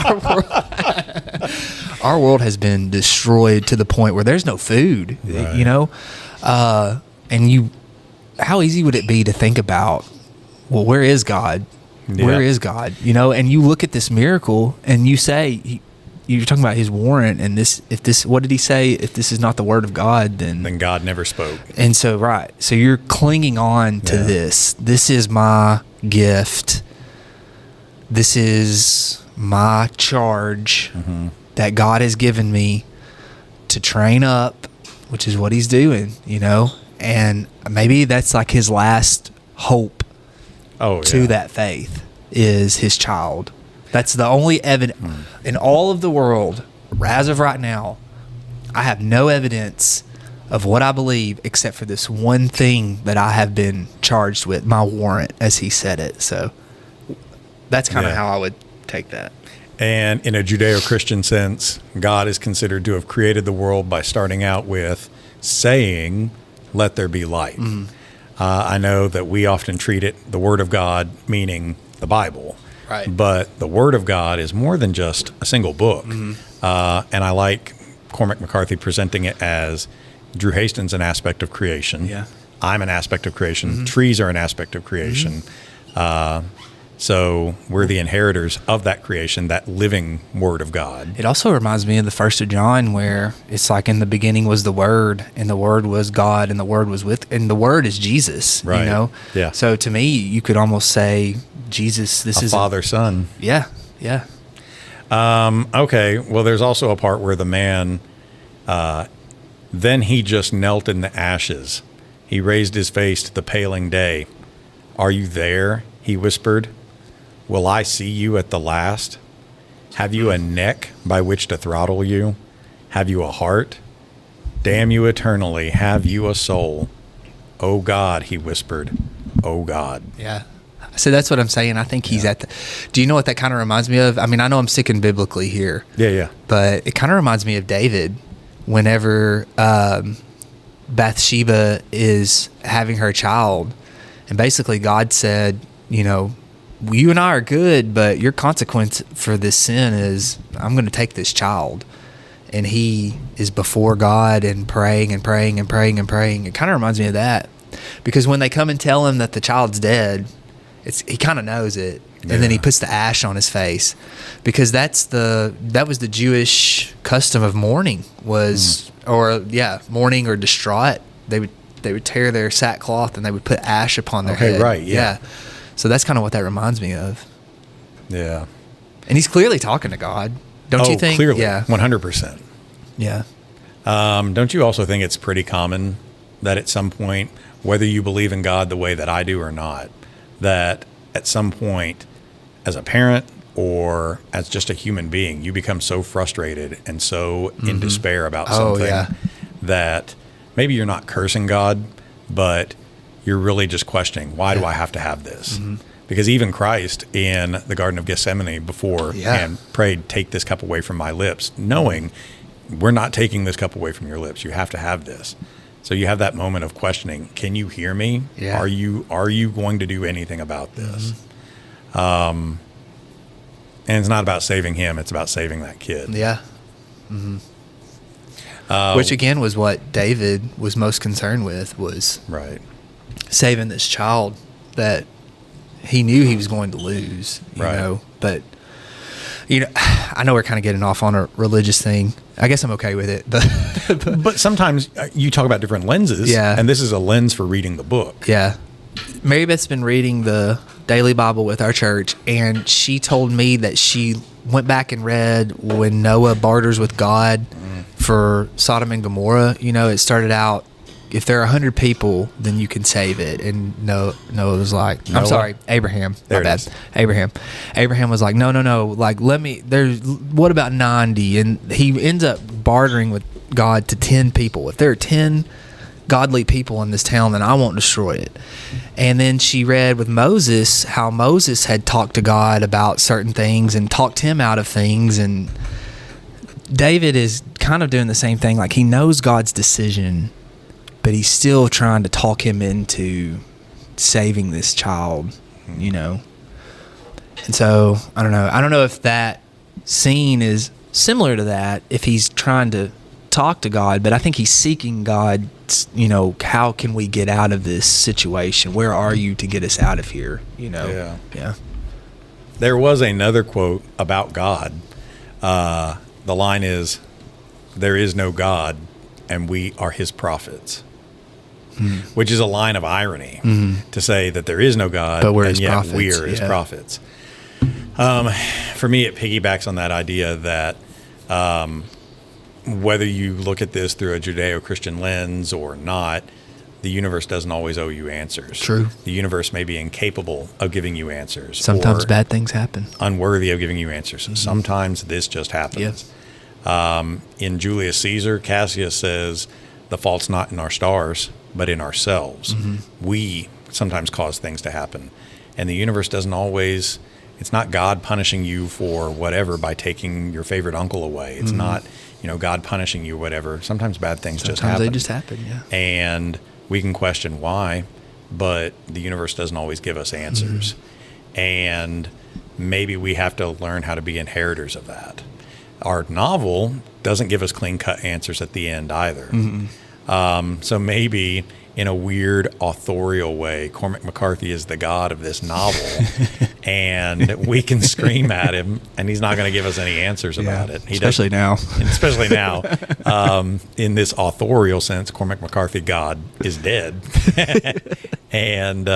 our world has been destroyed to the point where there's no food. Right. You know, and how easy would it be to think about? Well, where is God? Yeah. Where is God? You know, and you look at this miracle and you say, you're talking about his warrant, and what did he say? If this is not the word of God, then God never spoke. And so, right. So you're clinging on to this. This is my gift. This is my charge that God has given me to train up, which is what he's doing, you know? And maybe that's like his last hope to that faith is his child. That's the only evidence in all of the world, as of right now. I have no evidence of what I believe except for this one thing that I have been charged with, my warrant, as he said it. So that's kind of how I would take that. And in a Judeo-Christian sense, God is considered to have created the world by starting out with saying, "Let there be light." I know that we often treat it, the Word of God, meaning the Bible. Right. But the Word of God is more than just a single book. And I like Cormac McCarthy presenting it as Drew Hastings, an aspect of creation. Yeah. I'm an aspect of creation. Trees are an aspect of creation. So we're the inheritors of that creation, that living Word of God. It also reminds me of the first of John, where it's like in the beginning was the Word, and the Word was God, and the Word was and the Word is Jesus. Right. You know. Yeah. So to me, you could almost say Jesus. This is Father, Son. Yeah. Yeah. Okay. Well, there's also a part where the man, then he just knelt in the ashes. He raised his face to the paling day. "Are you there?" he whispered. "Will I see you at the last? Have you a neck by which to throttle you? Have you a heart? Damn you eternally, have you a soul? Oh God," he whispered. "Oh God." Yeah. So that's what I'm saying. I think he's at the... Do you know what that kind of reminds me of? I mean, I know I'm sticking biblically here. Yeah. But it kind of reminds me of David whenever Bathsheba is having her child. And basically God said, you know, you and I are good, but your consequence for this sin is I'm going to take this child. And he is before God and praying and praying and praying and praying. It kind of reminds me of that. Because when they come and tell him that the child's dead, he kind of knows it. And then he puts the ash on his face. Because that was the Jewish custom of mourning mourning or distraught. They would tear their sackcloth and they would put ash upon their head. Right, yeah. So that's kind of what that reminds me of. Yeah. And he's clearly talking to God. Don't you think? Clearly. Yeah. 100%. Yeah. Don't you also think it's pretty common that at some point, whether you believe in God the way that I do or not, that at some point, as a parent or as just a human being, you become so frustrated and so in despair about something that maybe you're not cursing God, but you're really just questioning, why do I have to have this? Because even Christ in the Garden of Gethsemane before and prayed, "Take this cup away from my lips," knowing we're not taking this cup away from your lips. You have to have this. So you have that moment of questioning, can you hear me? Yeah. Are you going to do anything about this? And it's not about saving him, it's about saving that kid. Yeah. Which again was what David was most concerned with, was saving this child that he knew he was going to lose, you know. But I know we're kind of getting off on a religious thing. I guess I'm okay with it, but sometimes you talk about different lenses, and this is a lens for reading the book. Yeah. Mary Beth's been reading the Daily Bible with our church, and she told me that she went back and read when Noah barters with God for Sodom and Gomorrah. You know, it started out, if there are 100 people, then you can save it. And Noah was like, I'm sorry, Abraham. My bad. Abraham was like, no. Like, what about 90? And he ends up bartering with God to 10 people. If there are 10 godly people in this town, then I won't destroy it. And then she read with Moses how Moses had talked to God about certain things and talked him out of things. And David is kind of doing the same thing. Like, he knows God's decision, but he's still trying to talk him into saving this child, you know. And so, I don't know. I don't know if that scene is similar to that, if he's trying to talk to God, but I think he's seeking God, you know, how can we get out of this situation? Where are you to get us out of here, you know? Yeah. There was another quote about God. The line is, "There is no God, and we are his prophets." Which is a line of irony to say that there is no God, but and yet we are his prophets. For me, it piggybacks on that idea that whether you look at this through a Judeo-Christian lens or not, the universe doesn't always owe you answers. True. The universe may be incapable of giving you answers. Sometimes bad things happen. Unworthy of giving you answers. Sometimes this just happens. In Julius Caesar, Cassius says, "The fault's not in our stars, but in ourselves." We sometimes cause things to happen. And the universe doesn't always, it's not God punishing you for whatever by taking your favorite uncle away. It's not, God punishing you, whatever. Sometimes bad things just happen. Sometimes they just happen, yeah. And we can question why, but the universe doesn't always give us answers. And maybe we have to learn how to be inheritors of that. Our novel doesn't give us clean-cut answers at the end either. So maybe in a weird authorial way, Cormac McCarthy is the God of this novel, and we can scream at him, and he's not going to give us any answers about it. Especially now. Especially now. In this authorial sense, Cormac McCarthy, God, is dead. And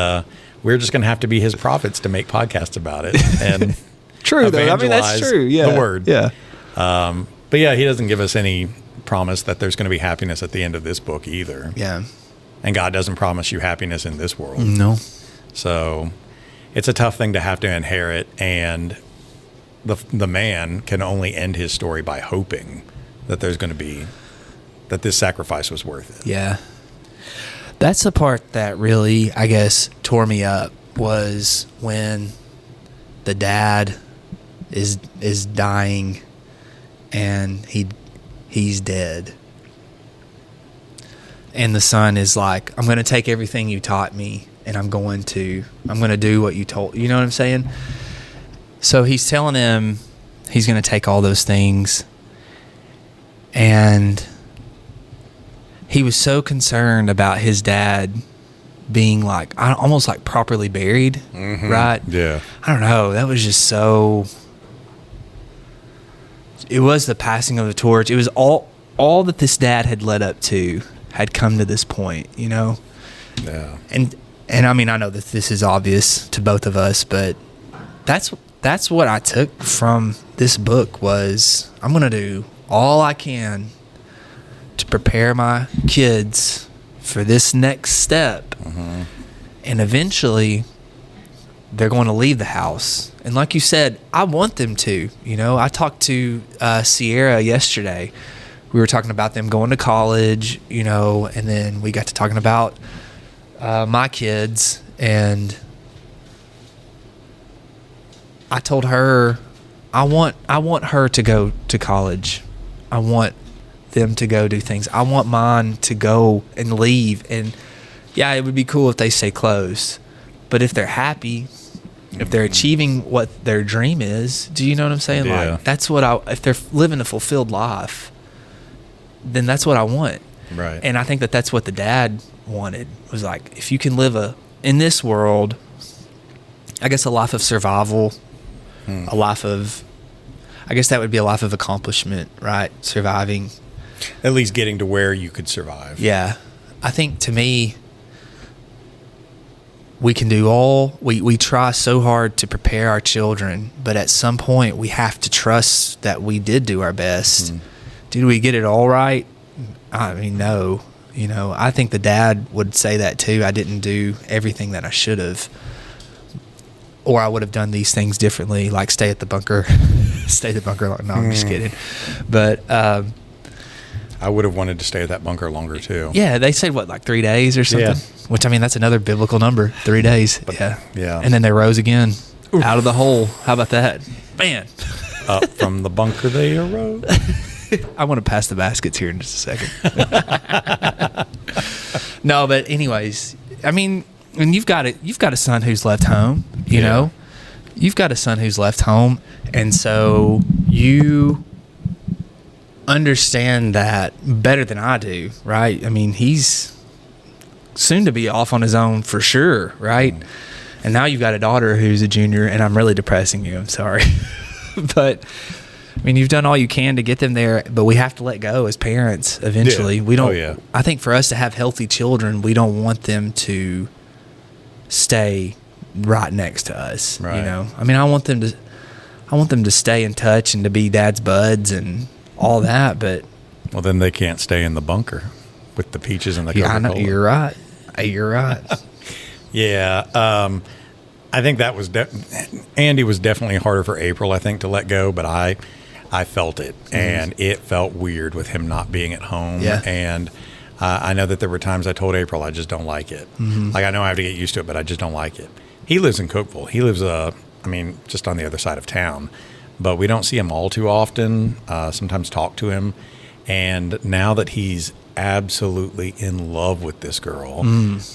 we're just going to have to be his prophets to make podcasts about it. And true, though. I mean, that's true. Yeah. The word. Yeah. But yeah, he doesn't give us any promise that there's going to be happiness at the end of this book either. Yeah. And God doesn't promise you happiness in this world. No. So it's a tough thing to have to inherit, and the man can only end his story by hoping that there's going to be, that this sacrifice was worth it. Yeah. That's the part that really, I guess, tore me up, was when the dad is dying and he's dead. And the son is like, I'm going to take everything you taught me, and I'm going to do what you told. You know what I'm saying? So he's telling him he's going to take all those things. And he was so concerned about his dad being like, almost like properly buried, right? Yeah. I don't know. That was just so... It was the passing of the torch. It was all that this dad had led up to had come to this point, you know? Yeah. And I mean, I know that this is obvious to both of us, but that's what I took from this book was, I'm going to do all I can to prepare my kids for this next step. Mm-hmm. And eventually they're going to leave the house. And like you said, I want them to, you know. I talked to Sierra yesterday. We were talking about them going to college, you know, and then we got to talking about my kids, and I told her I want her to go to college. I want them to go do things. I want mine to go and leave, and yeah, it would be cool if they stay close, but if they're happy, if they're achieving what their dream is, do you know what I'm saying? Yeah. Like, that's what if they're living a fulfilled life, then that's what I want. Right. And I think that that's what the dad wanted, was like, if you can live in this world, I guess a life of survival, a life of, I guess that would be a life of accomplishment, right? Surviving. At least getting to where you could survive. Yeah. I think, to me, we can do we try so hard to prepare our children, but at some point we have to trust that we did do our best. Did we get it all right? I mean, no. You know, I think the dad would say that too. I didn't do everything that I should have, or I would have done these things differently, like stay at the bunker. No, I'm just kidding. But I would have wanted to stay at that bunker longer too. Yeah, they said what, like 3 days or something? Yeah. Which, I mean, that's another biblical number, 3 days. Yeah. Yeah. And then they rose again out of the hole. How about that? Man. Up from the bunker they arose. I want to pass the baskets here in just a second. No, but anyways, I mean, when you've got a son who's left home, you know, you've got a son who's left home, and so you understand that better than I do, right? I mean, he's soon to be off on his own for sure, right? And now you've got a daughter who's a junior, and I'm really depressing you. I'm sorry. But I mean, you've done all you can to get them there, but we have to let go as parents eventually. We don't. I think for us to have healthy children, we don't want them to stay right next to us. Right. You know, I mean, I want them to stay in touch and to be dad's buds and all that. But well, then they can't stay in the bunker with the peaches and the Coca-Cola. I know, you're right. You're right. Yeah. I think that was Andy was definitely harder for April, I think, to let go, but I felt it, and it felt weird with him not being at home. Yeah. And I know that there were times I told April I just don't like it. Like, I know I have to get used to it, but I just don't like it. He lives in Cookeville. He lives, just on the other side of town, but we don't see him all too often. Sometimes talk to him, and now that he's absolutely in love with this girl,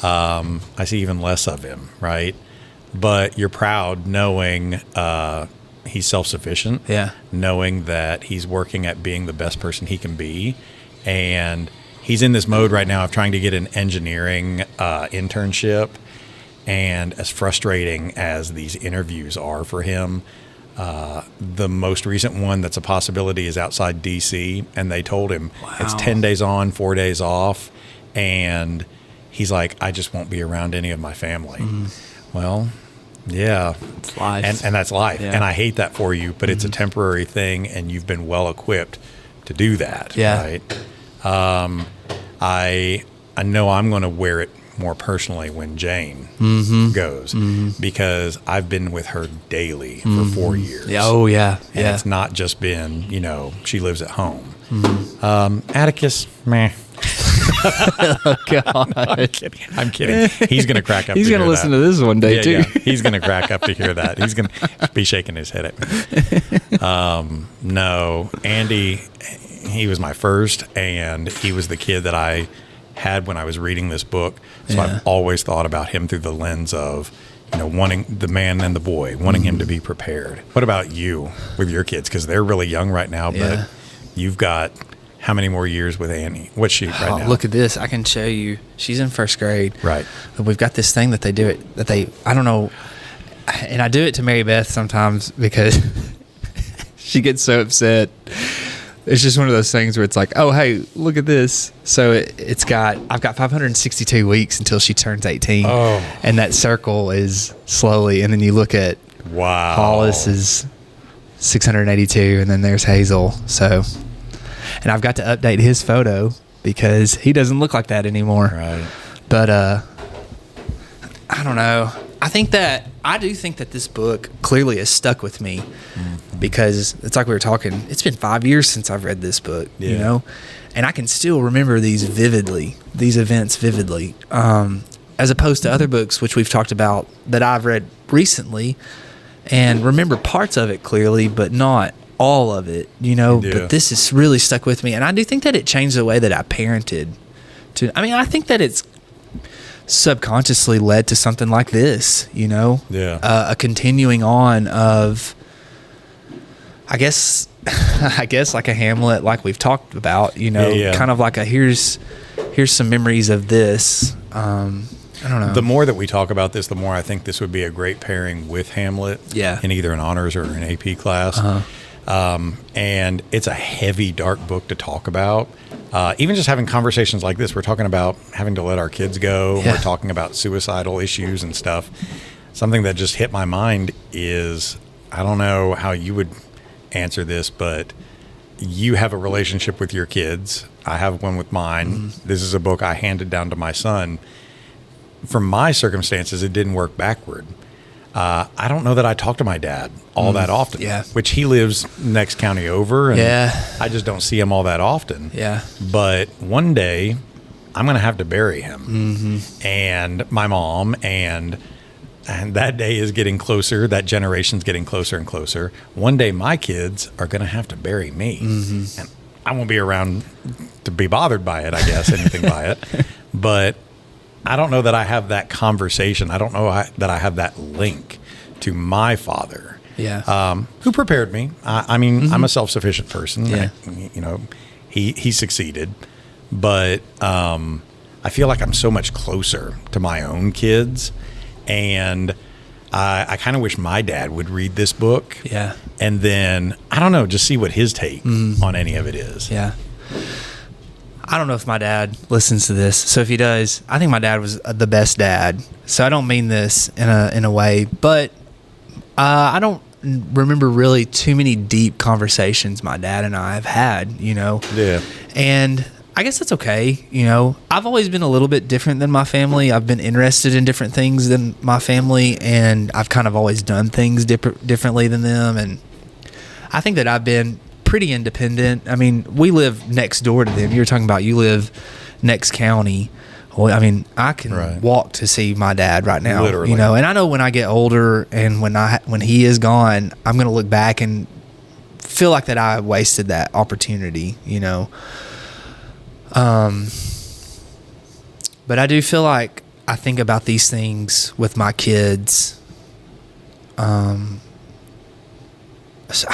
I see even less of him, right? But you're proud knowing he's self-sufficient, knowing that he's working at being the best person he can be. And he's in this mode right now of trying to get an engineering internship. And as frustrating as these interviews are for him, the most recent one that's a possibility is outside D.C., and they told him it's 10 days on, 4 days off, and he's like, I just won't be around any of my family. Well, yeah. It's life. And that's life. Yeah. And I hate that for you, but it's a temporary thing, and you've been well equipped to do that. Yeah. Right? I know I'm going to wear it more personally when Jane goes, because I've been with her daily for 4 years. Yeah. Oh, yeah. And Yeah. it's not just been, she lives at home. Atticus, meh. Oh, God. I'm kidding. He's going to crack up. He's going to listen to this one day, too. Yeah. He's going to crack up to hear that. He's going to be shaking his head at me. No, Andy, he was my first, and he was the kid that I had when I was reading this book. So I've always thought about him through the lens of, wanting the man and the boy, wanting him to be prepared. What about you with your kids? Because they're really young right now, but you've got how many more years with Annie? What's she right now? Look at this. I can show you. She's in first grade. Right. We've got this thing that they do I don't know. And I do it to Mary Beth sometimes because she gets so upset. It's just one of those things where it's like, oh, hey, look at this. So I've got 562 weeks until she turns 18. Oh. And that circle is slowly. And then you look at Hollis is 682. And then there's Hazel. So, and I've got to update his photo because he doesn't look like that anymore. Right. But I don't know. I do think that this book clearly has stuck with me because it's like we were talking. It's been 5 years since I've read this book, and I can still remember these events vividly, as opposed to other books which we've talked about that I've read recently and remember parts of it clearly, but not all of it, But this has really stuck with me, and I do think that it changed the way that I parented. I think that it's subconsciously led to something like this, a continuing on of, I guess like a Hamlet, like we've talked about, kind of like here's some memories of this. I don't know. The more that we talk about this, the more I think this would be a great pairing with Hamlet in either an honors or an AP class. And it's a heavy, dark book to talk about. Even just having conversations like this, we're talking about having to let our kids go. We're talking about suicidal issues and stuff. Something that just hit my mind is, I don't know how you would answer this, but you have a relationship with your kids. I have one with mine. This is a book I handed down to my son. For my circumstances, it didn't work backward. I don't know that I talk to my dad all that often, which he lives next county over, and I just don't see him all that often. But one day, I'm going to have to bury him, and my mom, and that day is getting closer. That generation's getting closer and closer. One day, my kids are going to have to bury me, and I won't be around to be bothered by it, I guess, anything by it. But I don't know that I have that conversation. I don't know that I have that link to my father, who prepared me. I'm a self-sufficient person. He succeeded, but I feel like I'm so much closer to my own kids, and I kind of wish my dad would read this book. And then, I don't know, just see what his take on any of it is. I don't know if my dad listens to this. So if he does, I think my dad was the best dad. So I don't mean this in a way, but I don't remember really too many deep conversations my dad and I have had, And I guess that's okay. I've always been a little bit different than my family. I've been interested in different things than my family, and I've kind of always done things differently than them. And I think that I've been pretty independent. I mean, we live next door to them. You were talking about you live next county. Well, I can walk to see my dad right now. Literally. And I know when I get older and when he is gone, I'm going to look back and feel like that I wasted that opportunity, But I do feel like I think about these things with my kids. I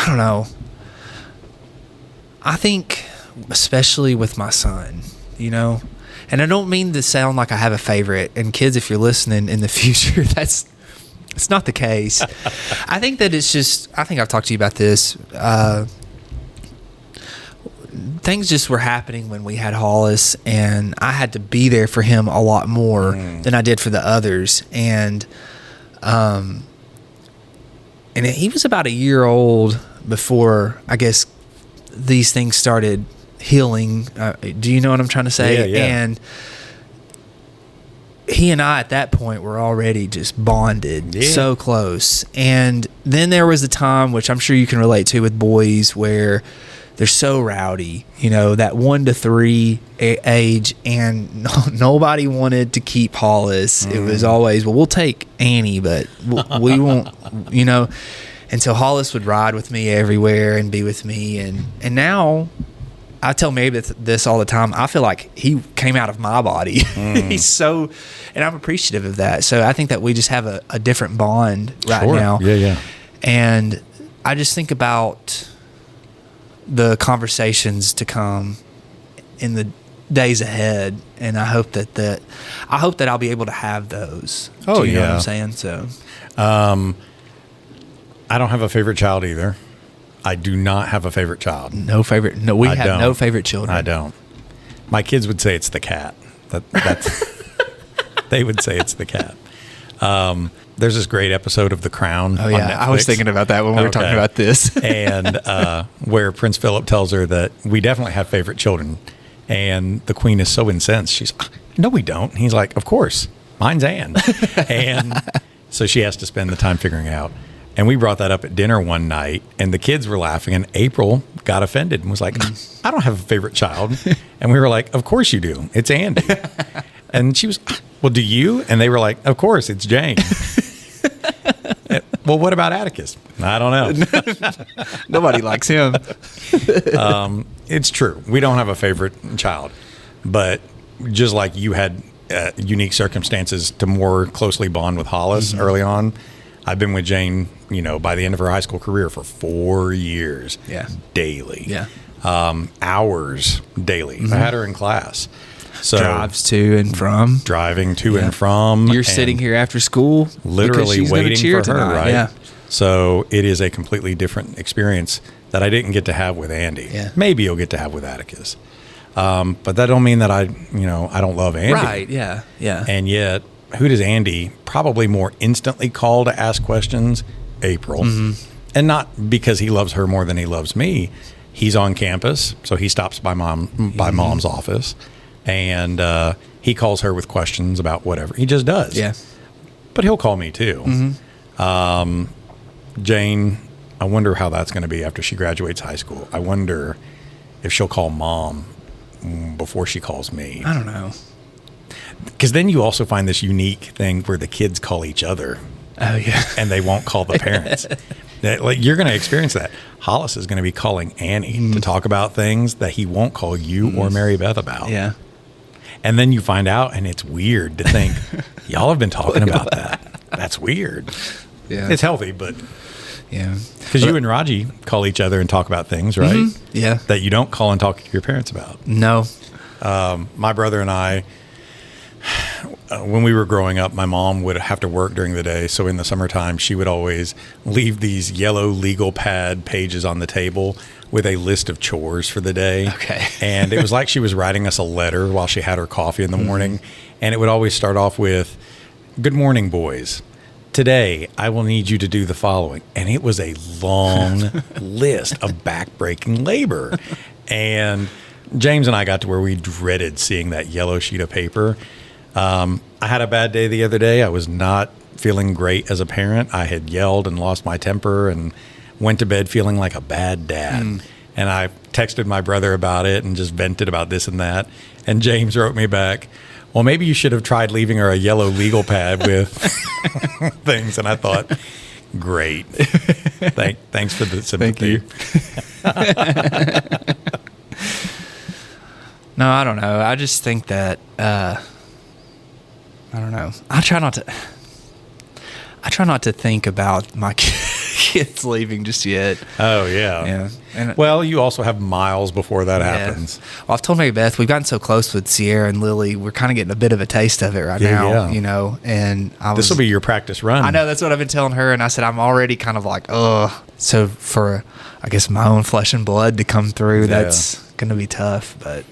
don't know. I think, especially with my son, you know. And I don't mean to sound like I have a favorite. And kids, if you're listening in the future, it's not the case. I think that it's just, I think I've talked to you about this. Things just were happening when we had Hollis, and I had to be there for him a lot more than I did for the others. And he was about a year old before, I guess, these things started healing. Do you know what I'm trying to say? Yeah. And he and I at that point were already just bonded, so close. And then there was a time, which I'm sure you can relate to with boys, where they're so rowdy, you know, that 1 to 3 age, and nobody wanted to keep Hollis. It was always, well, we'll take Annie, but we won't, you know. And so Hollis would ride with me everywhere and be with me. And now I tell Maeve this all the time. I feel like he came out of my body. He's so, and I'm appreciative of that. So I think that we just have a different bond right now. Yeah. And I just think about the conversations to come in the days ahead, and I hope that I'll be able to have those. Oh, Do you know what I'm saying? So, I don't have a favorite child either. I do not have a favorite child. No favorite. No, we have no favorite children. I don't. My kids would say it's the cat. That's they would say it's the cat. There's this great episode of The Crown. Oh, yeah. I was thinking about that when we were talking about this. And where Prince Philip tells her that we definitely have favorite children. And the Queen is so incensed. She's, no, we don't. And he's like, of course. Mine's Anne. And so she has to spend the time figuring out. And we brought that up at dinner one night, and the kids were laughing, and April got offended and was like, I don't have a favorite child. And we were like, of course you do. It's Andy. And she was, well, do you? And they were like, of course, it's Jane. Well, what about Atticus? I don't know. Nobody likes him. It's true. We don't have a favorite child. But just like you had unique circumstances to more closely bond with Hollis early on, I've been with Jane, you know, by the end of her high school career for 4 years. Yeah. Daily. Yeah. Hours daily. I had her in class. So drives to and from. Driving to and from. You're sitting here after school. Literally waiting for her, tonight. right? Yeah. So it is a completely different experience that I didn't get to have with Andy. Yeah. Maybe you'll get to have with Atticus. But that don't mean that I don't love Andy. Right, yeah, yeah. And yet, who does Andy probably more instantly call to ask questions? April. And not because he loves her more than he loves me. He's on campus, so he stops by mom's office, and he calls her with questions about whatever. He just does. Yeah. But he'll call me too. Jane, I wonder how that's going to be after she graduates high school. I wonder if she'll call mom before she calls me. I don't know. Because then you also find this unique thing where the kids call each other. Oh, yeah. And they won't call the parents. Like, you're going to experience that. Hollis is going to be calling Annie to talk about things that he won't call you or Mary Beth about. Yeah. And then you find out, and it's weird to think, y'all have been talking about that. That's weird. Yeah. It's healthy, but... Yeah. Because you and Raji call each other and talk about things, right? Yeah. That you don't call and talk to your parents about. No. My brother and I, when we were growing up, my mom would have to work during the day. So in the summertime, she would always leave these yellow legal pad pages on the table with a list of chores for the day. Okay. And it was like she was writing us a letter while she had her coffee in the morning. And it would always start off with, "Good morning, boys. Today, I will need you to do the following." And it was a long list of back-breaking labor. And James and I got to where we dreaded seeing that yellow sheet of paper. I had a bad day the other day. I was not feeling great as a parent. I had yelled and lost my temper and went to bed feeling like a bad dad. And I texted my brother about it and just vented about this and that. And James wrote me back, "Well, maybe you should have tried leaving her a yellow legal pad with things." And I thought, great. Thanks for the sympathy. Thank you. No, I don't know. I just think that, I don't know. I try not to think about my kids leaving just yet. Oh, yeah. Yeah. And, well, you also have miles before that happens. Well, I've told Mary Beth, we've gotten so close with Sierra and Lily, we're kind of getting a bit of a taste of it right now, you know, and this will be your practice run. I know, that's what I've been telling her, and I said, I'm already kind of like, so for, I guess, my own flesh and blood to come through, that's going to be tough, but...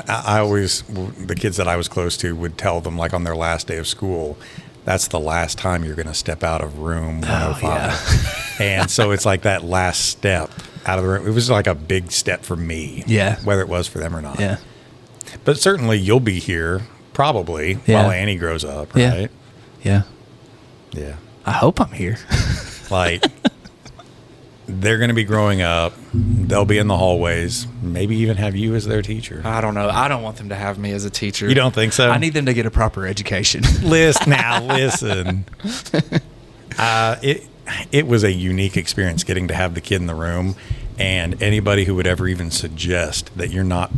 I always, the kids that I was close to would tell them, like on their last day of school, that's the last time you're going to step out of room 105. And so it's like that last step out of the room. It was like a big step for me, whether it was for them or not. Yeah. But certainly you'll be here probably while Annie grows up, right? Yeah. Yeah. I hope I'm here. Like, they're going to be growing up. They'll be in the hallways. Maybe even have you as their teacher. I don't know. I don't want them to have me as a teacher. You don't think so? I need them to get a proper education. Listen. It was a unique experience getting to have the kid in the room, and anybody who would ever even suggest that you're not,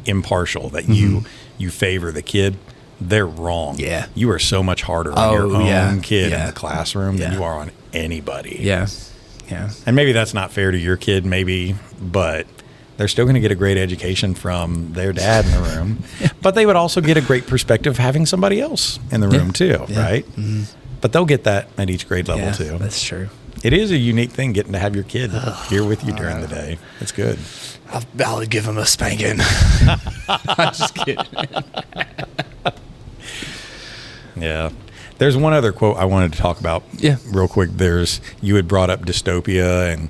impartial, that you favor the kid, they're wrong. Yeah. You are so much harder on your own kid in the classroom than you are on anybody. Yeah. Yeah. And maybe that's not fair to your kid, but they're still going to get a great education from their dad in the room. But they would also get a great perspective having somebody else in the room too, right? Mm-hmm. But they'll get that at each grade level too. That's true. It is a unique thing getting to have your kid here with you during the day. It's good. I'll give him a spanking. I'm just kidding. Yeah. There's one other quote I wanted to talk about real quick. You had brought up dystopia and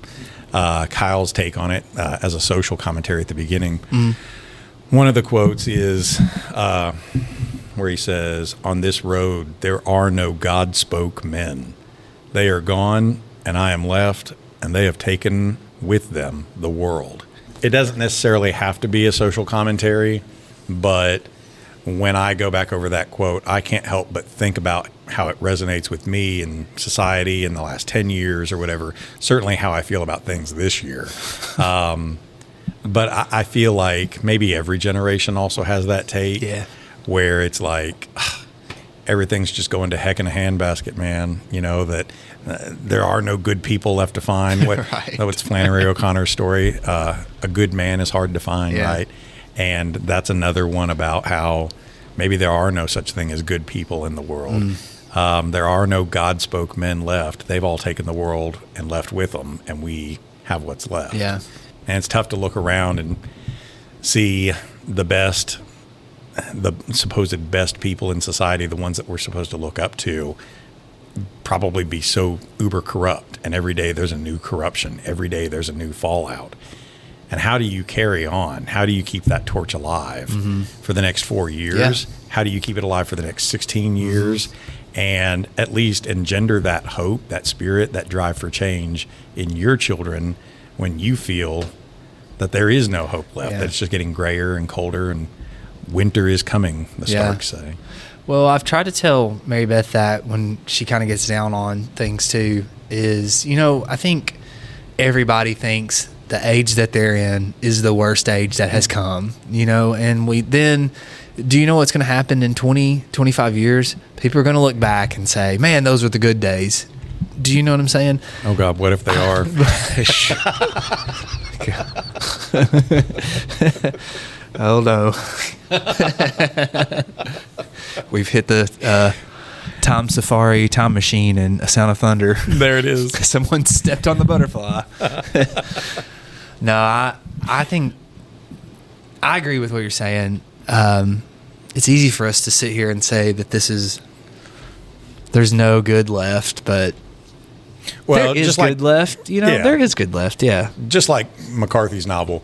Kyle's take on it as a social commentary at the beginning. Mm. One of the quotes is where he says, "On this road, there are no God-spoke men. They are gone, and I am left, and they have taken with them the world." It doesn't necessarily have to be a social commentary, but when I go back over that quote, I can't help but think about how it resonates with me and society in the last 10 years or whatever, certainly how I feel about things this year. But I feel like maybe every generation also has that take where it's like, everything's just going to heck in a handbasket, man. That there are no good people left to find. What's Flannery O'Connor's story? A good man is hard to find, right? And that's another one about how maybe there are no such thing as good people in the world. There are no God-spoke men left. They've all taken the world and left with them, and we have what's left. Yeah. And it's tough to look around and see the supposed best people in society, the ones that we're supposed to look up to, probably be so uber corrupt. And every day there's a new corruption. Every day there's a new fallout. And how do you carry on? How do you keep that torch alive for the next 4 years? Yeah. How do you keep it alive for the next 16 years? And at least engender that hope, that spirit, that drive for change in your children when you feel that there is no hope left, that it's just getting grayer and colder and winter is coming, the Starks say. Well, I've tried to tell Mary Beth that when she kind of gets down on things too, is, I think everybody thinks the age that they're in is the worst age that has come, and do you know what's going to happen in 20, 25 years? People are going to look back and say, man, those were the good days. Do you know what I'm saying? Oh, God, what if they are? Oh, no. We've hit the time safari, time machine, and a sound of thunder. There it is. Someone stepped on the butterfly. No, I think I agree with what you're saying. It's easy for us to sit here and say that there's no good left, but there is good left. There is good left, Just like McCarthy's novel.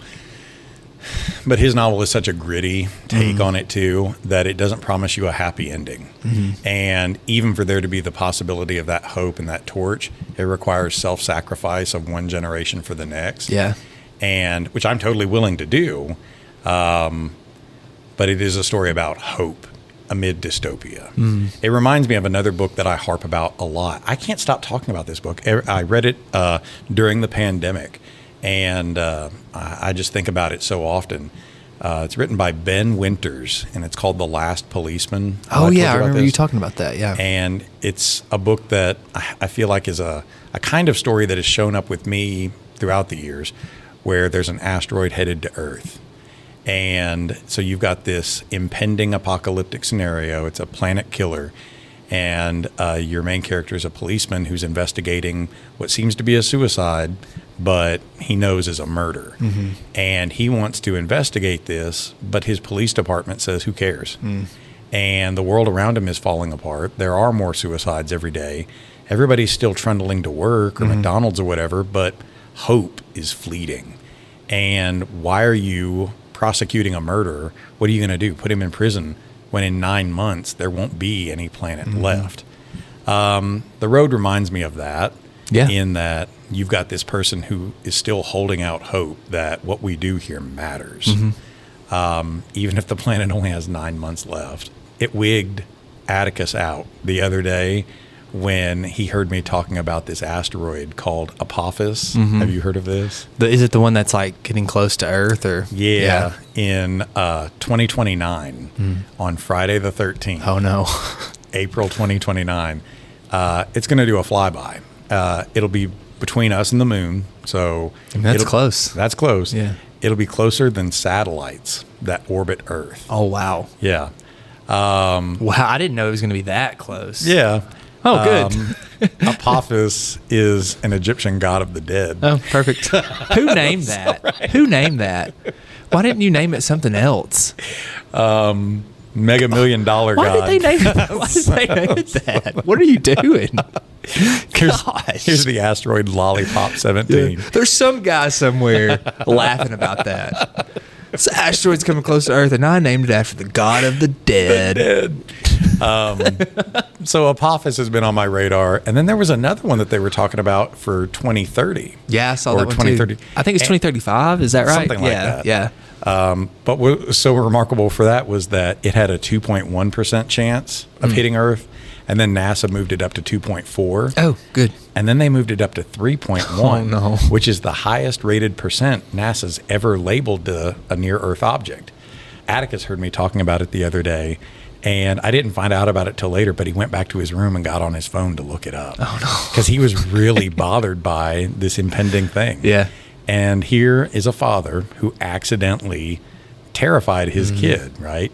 But his novel is such a gritty take on it, too, that it doesn't promise you a happy ending. Mm-hmm. And even for there to be the possibility of that hope and that torch, it requires self-sacrifice of one generation for the next. Yeah. And which I'm totally willing to do. But it is a story about hope amid dystopia. Mm. It reminds me of another book that I harp about a lot. I can't stop talking about this book. I read it during the pandemic, and I just think about it so often. It's written by Ben Winters, and it's called The Last Policeman. Oh, yeah, I remember you talking about that, yeah. And it's a book that I feel like is a kind of story that has shown up with me throughout the years, where there's an asteroid headed to Earth. And so you've got this impending apocalyptic scenario. It's a planet killer. And your main character is a policeman who's investigating what seems to be a suicide, but he knows is a murder. Mm-hmm. And he wants to investigate this, but his police department says, who cares? And the world around him is falling apart. There are more suicides every day. Everybody's still trundling to work or McDonald's or whatever, but hope is fleeting. And why are you prosecuting a murderer? What are you going to do? Put him in prison when in 9 months there won't be any planet left? The Road reminds me of that, in that you've got this person who is still holding out hope that what we do here matters. Even if the planet only has 9 months left. It wigged Atticus out the other day when he heard me talking about this asteroid called Apophis. Have you heard of this? Is it the one that's like getting close to Earth? Or Yeah. In 2029, on Friday the 13th. Oh, no. April 2029. It's going to do a flyby. It'll be between us and the moon. So that's close. That's close. Yeah. It'll be closer than satellites that orbit Earth. Oh, wow. Yeah. Wow, I didn't know it was going to be that close. Yeah. Oh, good. Apophis is an Egyptian god of the dead. Oh, perfect. Who named that? Right. Who named that? Why didn't you name it something else? Mega Million Dollar God. Why did they name it that? What are you doing? Gosh. Here's the asteroid Lollipop 17. There's some guy somewhere laughing about that. This asteroid's coming close to Earth, and I named it after the god of the dead. So Apophis has been on my radar, and then there was another one that they were talking about for 2030. Yeah, I saw or that one 2030. too. I think it's 2035. Is that right? Something like that. Yeah. But what was so remarkable for that was that it had a 2.1% chance of hitting Earth, and then NASA moved it up to 2.4. Oh, good. And then they moved it up to 3.1, oh, no. which is the highest rated percent NASA's ever labeled a near-Earth object. Atticus heard me talking about it the other day, and I didn't find out about it till later, but he went back to his room and got on his phone to look it up. Oh, no. Because he was really bothered by this impending thing. Yeah. And here is a father who accidentally terrified his kid, right?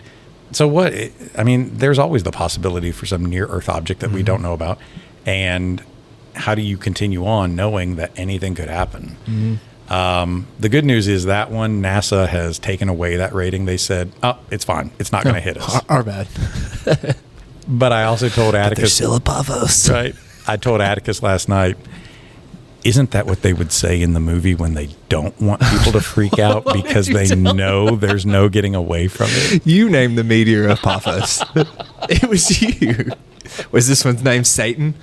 So there's always the possibility for some near-Earth object that we don't know about. And how do you continue on knowing that anything could happen? The good news is that one, NASA has taken away that rating. They said, oh, it's fine. It's not going to hit us. Our bad. But I also told Atticus. They're still above us. Right. I told Atticus last night, isn't that what they would say in the movie when they don't want people to freak out because they know there's no getting away from it? You named the meteor Apophis. It was you. Was this one's name Satan?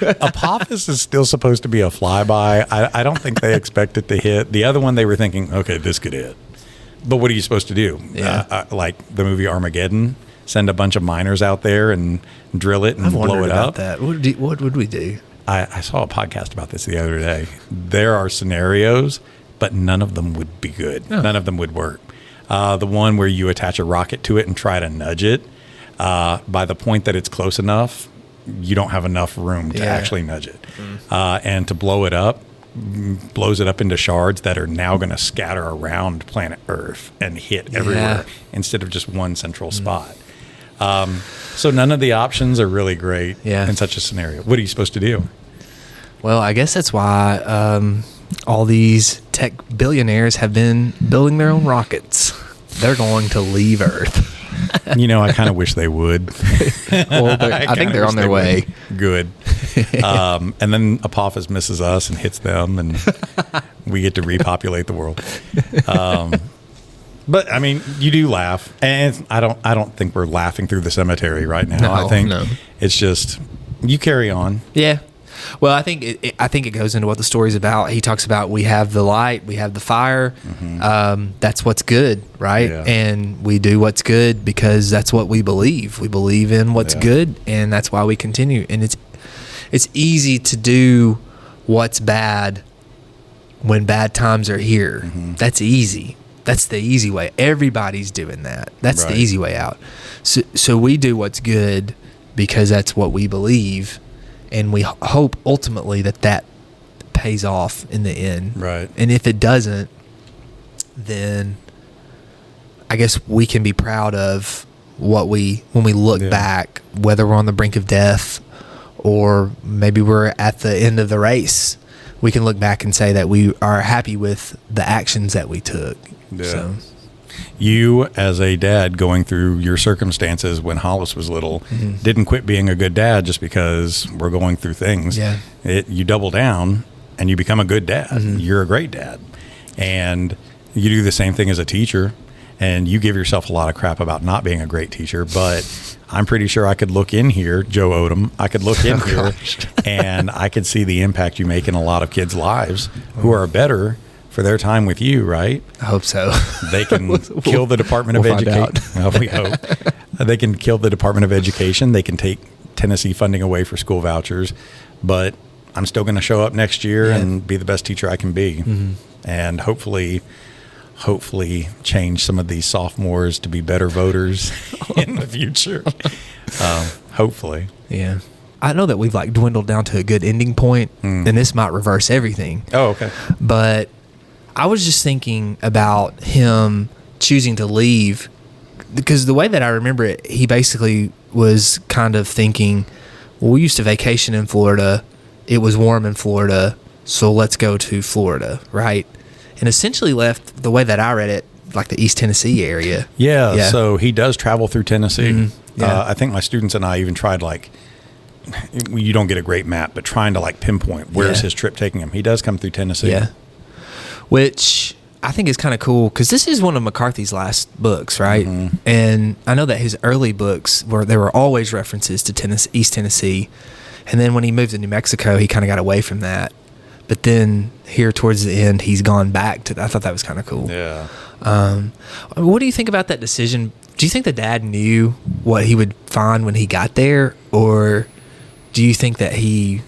Apophis is still supposed to be a flyby. I don't think they expect it to hit. The other one, they were thinking, okay, this could hit. But what are you supposed to do? Yeah. Like the movie Armageddon? Send a bunch of miners out there and drill it and blow it up? That. What would we do? I saw a podcast about this the other day. There are scenarios, but none of them would be good. No. None of them would work. The one where you attach a rocket to it and try to nudge it, by the point that it's close enough, you don't have enough room to actually nudge it. And to blow it up, blows it up into shards that are now going to scatter around planet Earth and hit everywhere instead of just one central spot. So none of the options are really great in such a scenario. What are you supposed to do? Well, I guess that's why all these tech billionaires have been building their own rockets. They're going to leave Earth. I kind of wish they would. Well, I think they're on their way. Good. And then Apophis misses us and hits them, and we get to repopulate the world. But I mean, you do laugh, and I don't think we're laughing through the cemetery right now. No, I think it's just you carry on. Yeah. Well, I think it goes into what the story's about. He talks about we have the light, we have the fire. That's what's good, right? Yeah. And we do what's good because that's what we believe. We believe in what's good, and that's why we continue. And it's easy to do what's bad when bad times are here. That's easy. That's the easy way. Everybody's doing that. That's Right. the easy way out. So we do what's good because that's what we believe, and we hope ultimately that pays off in the end. Right. And if it doesn't, then I guess we can be proud of when we look back, whether we're on the brink of death or maybe we're at the end of the race. We can look back and say that we are happy with the actions that we took. Yeah. So. You, as a dad going through your circumstances when Hollis was little, didn't quit being a good dad just because we're going through things. Yeah. You double down and you become a good dad. You're a great dad. And you do the same thing as a teacher. And you give yourself a lot of crap about not being a great teacher. But I'm pretty sure I could look in here, Joe Odom, I could look in here and I could see the impact you make in a lot of kids' lives who are better for their time with you, right? I hope so. They can kill the Department of Education. Well, we hope. They can kill the Department of Education. They can take Tennessee funding away for school vouchers. But I'm still going to show up next year and be the best teacher I can be. And hopefully change some of these sophomores to be better voters in the future. Hopefully. Yeah. I know that we've dwindled down to a good ending point, and this might reverse everything. Oh, okay. But I was just thinking about him choosing to leave, because the way that I remember it, he basically was kind of thinking, well, we used to vacation in Florida. It was warm in Florida, so let's go to Florida, right? And essentially left, the way that I read it, like the East Tennessee area. Yeah. So he does travel through Tennessee. Yeah. I think my students and I even tried, you don't get a great map, but trying to pinpoint where's his trip taking him. He does come through Tennessee. Yeah. Which I think is kind of cool, because this is one of McCarthy's last books, right? And I know that his early books there were always references to Tennessee, East Tennessee. And then when he moved to New Mexico, he kind of got away from that. But then here towards the end, he's gone back to that. I thought that was kind of cool. Yeah. What do you think about that decision? Do you think the dad knew what he would find when he got there? Or do you think that he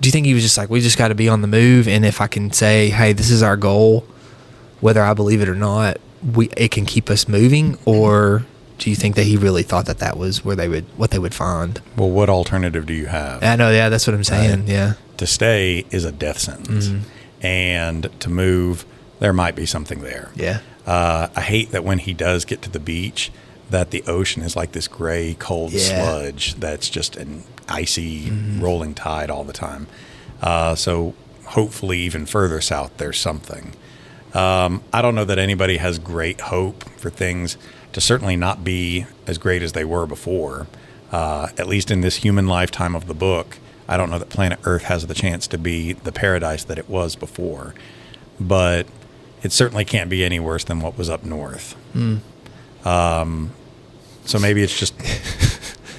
was just like, we just got to be on the move, and if I can say, hey, this is our goal, whether I believe it or not, it can keep us moving? Or do you think that he really thought that was what they would find? Well, what alternative do you have? I know, yeah, that's what I'm saying. Right. Yeah. To stay is a death sentence. And to move, there might be something there. Yeah. I hate that when he does get to the beach, that the ocean is like this gray, cold sludge that's just an icy rolling tide all the time. So hopefully even further south, there's something. I don't know that anybody has great hope for things to certainly not be as great as they were before. At least in this human lifetime of the book, I don't know that planet Earth has the chance to be the paradise that it was before. But it certainly can't be any worse than what was up north. So maybe it's just...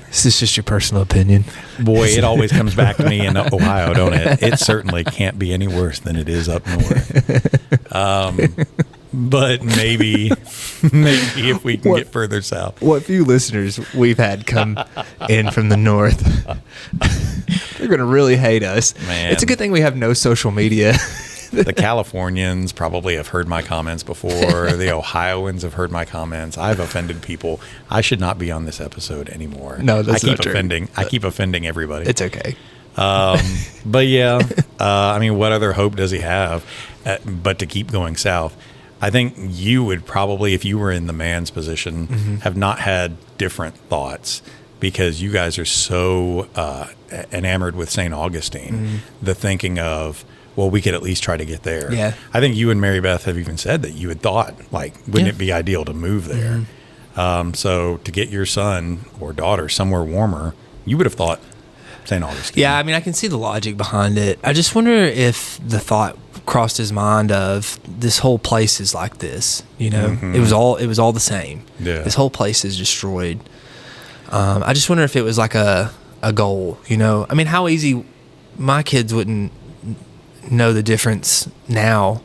This is just your personal opinion. Boy, it always comes back to me in Ohio, don't it? It certainly can't be any worse than it is up north. But maybe if we can get further south. What few listeners we've had come in from the north, they're going to really hate us. Man. It's a good thing we have no social media. The Californians probably have heard my comments before. The Ohioans have heard my comments. I've offended people. I should not be on this episode anymore. No, that's not true. I keep offending everybody. It's okay. But yeah, I mean, what other hope does he have but to keep going south? I think you would probably, if you were in the man's position, have not had different thoughts, because you guys are so enamored with St. Augustine, the thinking of, well, we could at least try to get there. Yeah. I think you and Mary Beth have even said that you had thought, wouldn't it be ideal to move there? So to get your son or daughter somewhere warmer, you would have thought St. Augustine. Yeah, I mean, I can see the logic behind it. I just wonder if the thought crossed his mind of, this whole place is like this, it was all the same. Yeah. This whole place is destroyed. I just wonder if it was like a goal, I mean, how easy, my kids wouldn't know the difference now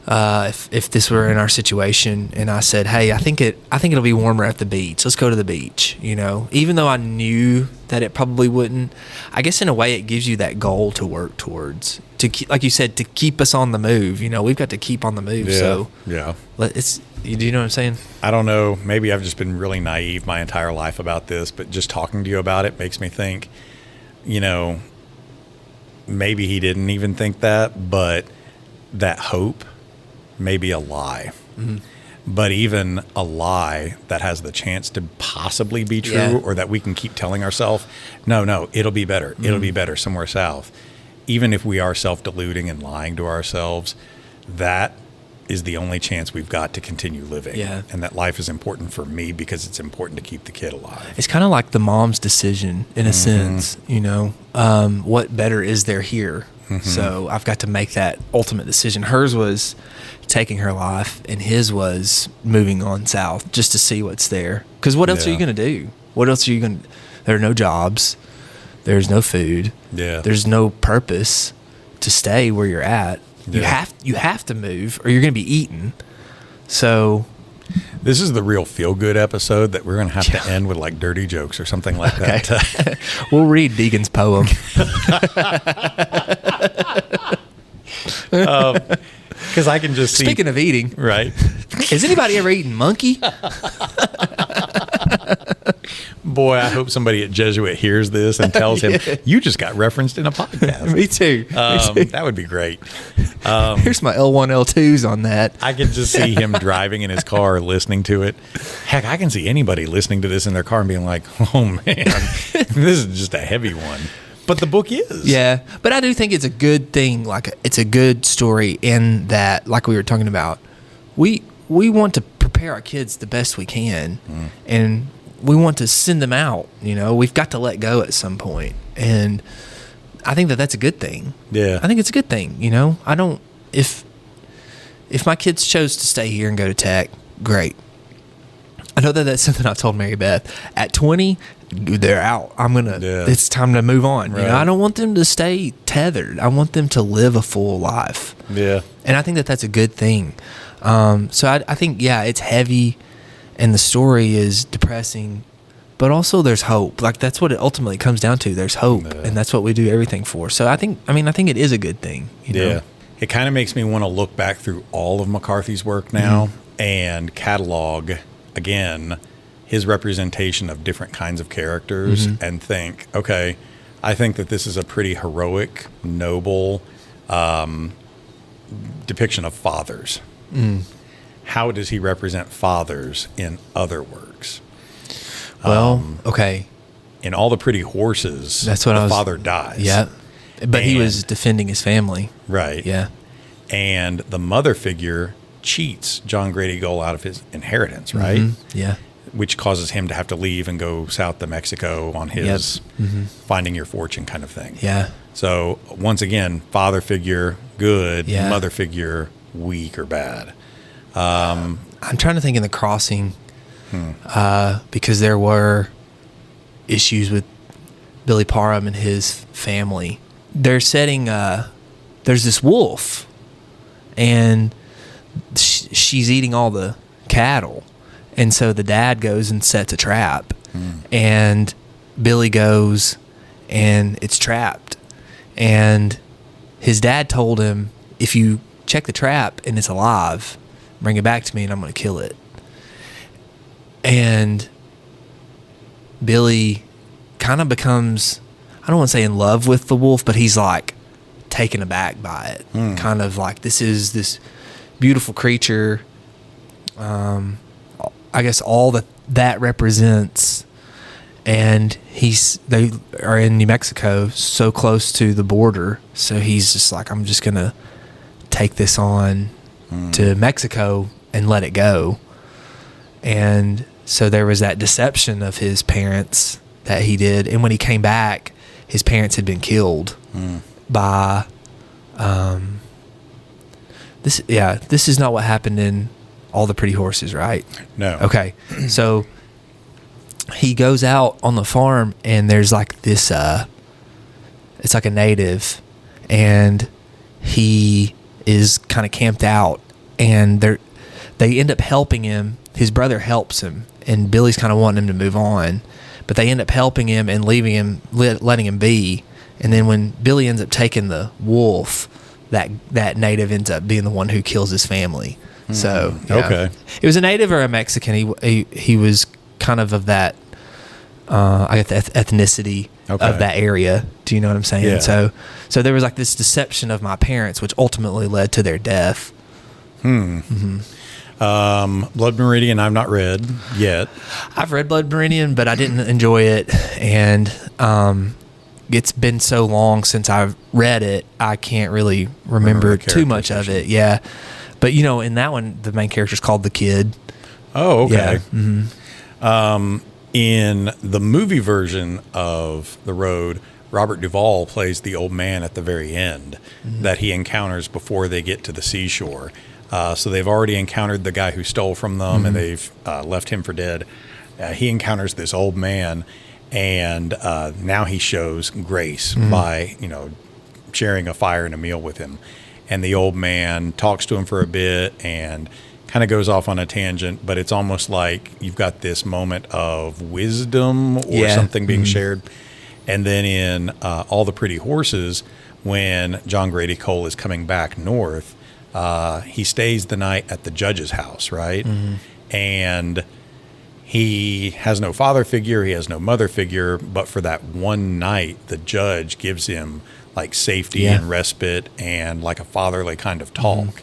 if this were in our situation, and I said, hey, I think it'll be warmer at the beach. Let's go to the beach. Even though I knew that it probably wouldn't, I guess in a way it gives you that goal to work towards, like you said, to keep us on the move. We've got to keep on the move. So yeah, do you know what I'm saying? I don't know. Maybe I've just been really naive my entire life about this, but just talking to you about it makes me think, maybe he didn't even think that, but that hope may be a lie. Mm-hmm. But even a lie that has the chance to possibly be true, or that we can keep telling ourselves, no, it'll be better. Mm-hmm. It'll be better somewhere south. Even if we are self-deluding and lying to ourselves, that is the only chance we've got to continue living. Yeah. And that life is important for me because it's important to keep the kid alive. It's kind of like the mom's decision in a sense, what better is there here? Mm-hmm. So I've got to make that ultimate decision. Hers was taking her life, and his was moving on south just to see what's there. Because what else are you going to do? What else are you going to... There are no jobs. There's no food. Yeah. There's no purpose to stay where you're at. Yeah. You have to move, or you're going to be eaten. So... This is the real feel-good episode that we're going to have to end with like dirty jokes or something like that. We'll read Deegan's poem. Because I can just see... Speaking of eating. Right. Has anybody ever eaten monkey? Boy, I hope somebody at Jesuit hears this and tells him, you just got referenced in a podcast. Me too. That would be great. Here's my L1, L2s on that. I can just see him driving in his car listening to it. Heck, I can see anybody listening to this in their car and being like, oh, man, this is just a heavy one. But the book is. Yeah, but I do think it's a good thing. Like, it's a good story in that, like we were talking about, we want to prepare our kids the best we can, and we want to send them out. We've got to let go at some point, and I think that that's a good thing. Yeah, I think it's a good thing. I don't. If my kids chose to stay here and go to tech, great. I know that that's something I've told Mary Beth. At 20, they're out. It's time to move on. Right. I don't want them to stay tethered. I want them to live a full life. Yeah. And I think that that's a good thing. So I think, it's heavy and the story is depressing, but also there's hope. Like, that's what it ultimately comes down to. There's hope, and that's what we do everything for. So I think it is a good thing. Yeah. It kind of makes me want to look back through all of McCarthy's work now and catalog, again, his representation of different kinds of characters and think, okay, I think that this is a pretty heroic, noble depiction of fathers. How does he represent fathers in other works? Well, okay. In All the Pretty Horses, that's what the father dies. Yeah. But he was defending his family. Right. Yeah. And the mother figure cheats John Grady Gull out of his inheritance, right? Yeah. Which causes him to have to leave and go south to Mexico on his finding your fortune kind of thing. Yeah. So once again, father figure, good. Mother figure, weak or bad. I'm trying to think in The Crossing, because there were issues with Billy Parham and his family. They're setting, there's this wolf, and she's eating all the cattle. And so the dad goes and sets a trap, and Billy goes, and it's trapped. And his dad told him, if you check the trap and it's alive, bring it back to me and I'm going to kill it. And Billy kind of becomes, I don't want to say in love with the wolf, but he's like taken aback by it. Kind of like, this is this beautiful creature. I guess all that represents, and they are in New Mexico, so close to the border. So he's just like, I'm just going to take this on to Mexico and let it go. And so there was that deception of his parents that he did. And when he came back, his parents had been killed by, this is not what happened in All the Pretty Horses, right? No. Okay. So he goes out on the farm, and there's like this, it's like a native, and he is kind of camped out and they end up helping him. His brother helps him, and Billy's kind of wanting him to move on, but they end up helping him and leaving him, letting him be. And then when Billy ends up taking the wolf, that native ends up being the one who kills his family. So okay, it was a native or a Mexican. He was kind of that I guess the ethnicity of that area. Do you know what I'm saying? Yeah. So there was like this deception of my parents, which ultimately led to their death. Blood Meridian I've not read yet. I've read Blood Meridian, but I didn't enjoy it, and it's been so long since I've read it, I can't really remember too much of it. Yeah, but in that one, the main character's called the Kid. Oh, okay. Yeah. Mm-hmm. In the movie version of The Road, Robert Duvall plays the old man at the very end that he encounters before they get to the seashore. So they've already encountered the guy who stole from them, and they've left him for dead. He encounters this old man, and now he shows grace by, sharing a fire and a meal with him. And the old man talks to him for a bit and kind of goes off on a tangent, but it's almost like you've got this moment of wisdom or something being shared. And then in All the Pretty Horses, when John Grady Cole is coming back north, he stays the night at the judge's house, right? And he has no father figure, he has no mother figure, but for that one night, the judge gives him like safety and respite and like a fatherly kind of talk.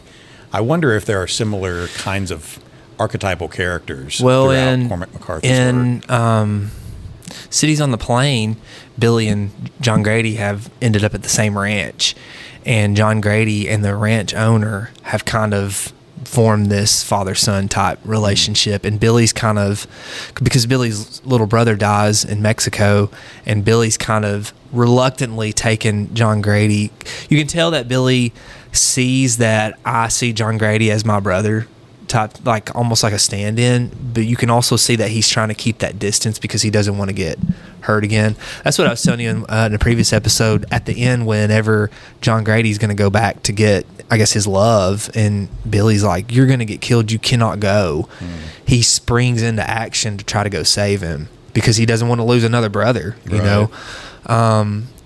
I wonder if there are similar kinds of archetypal characters throughout Cormac McCarthy's work. Cities on the Plain, Billy and John Grady have ended up at the same ranch, and John Grady and the ranch owner have kind of formed this father-son type relationship. And Billy's kind of, because Billy's little brother dies in Mexico, and Billy's kind of reluctantly taken John Grady. You can tell that Billy sees that I see John Grady as my brother type, like almost like a stand-in, but you can also see that he's trying to keep that distance because he doesn't want to get hurt again. That's what I was telling you in a previous episode. At the end, whenever John Grady's going to go back to get, I guess, his love, and Billy's like, "You're going to get killed, you cannot go," he springs into action to try to go save him because he doesn't want to lose another brother, you know.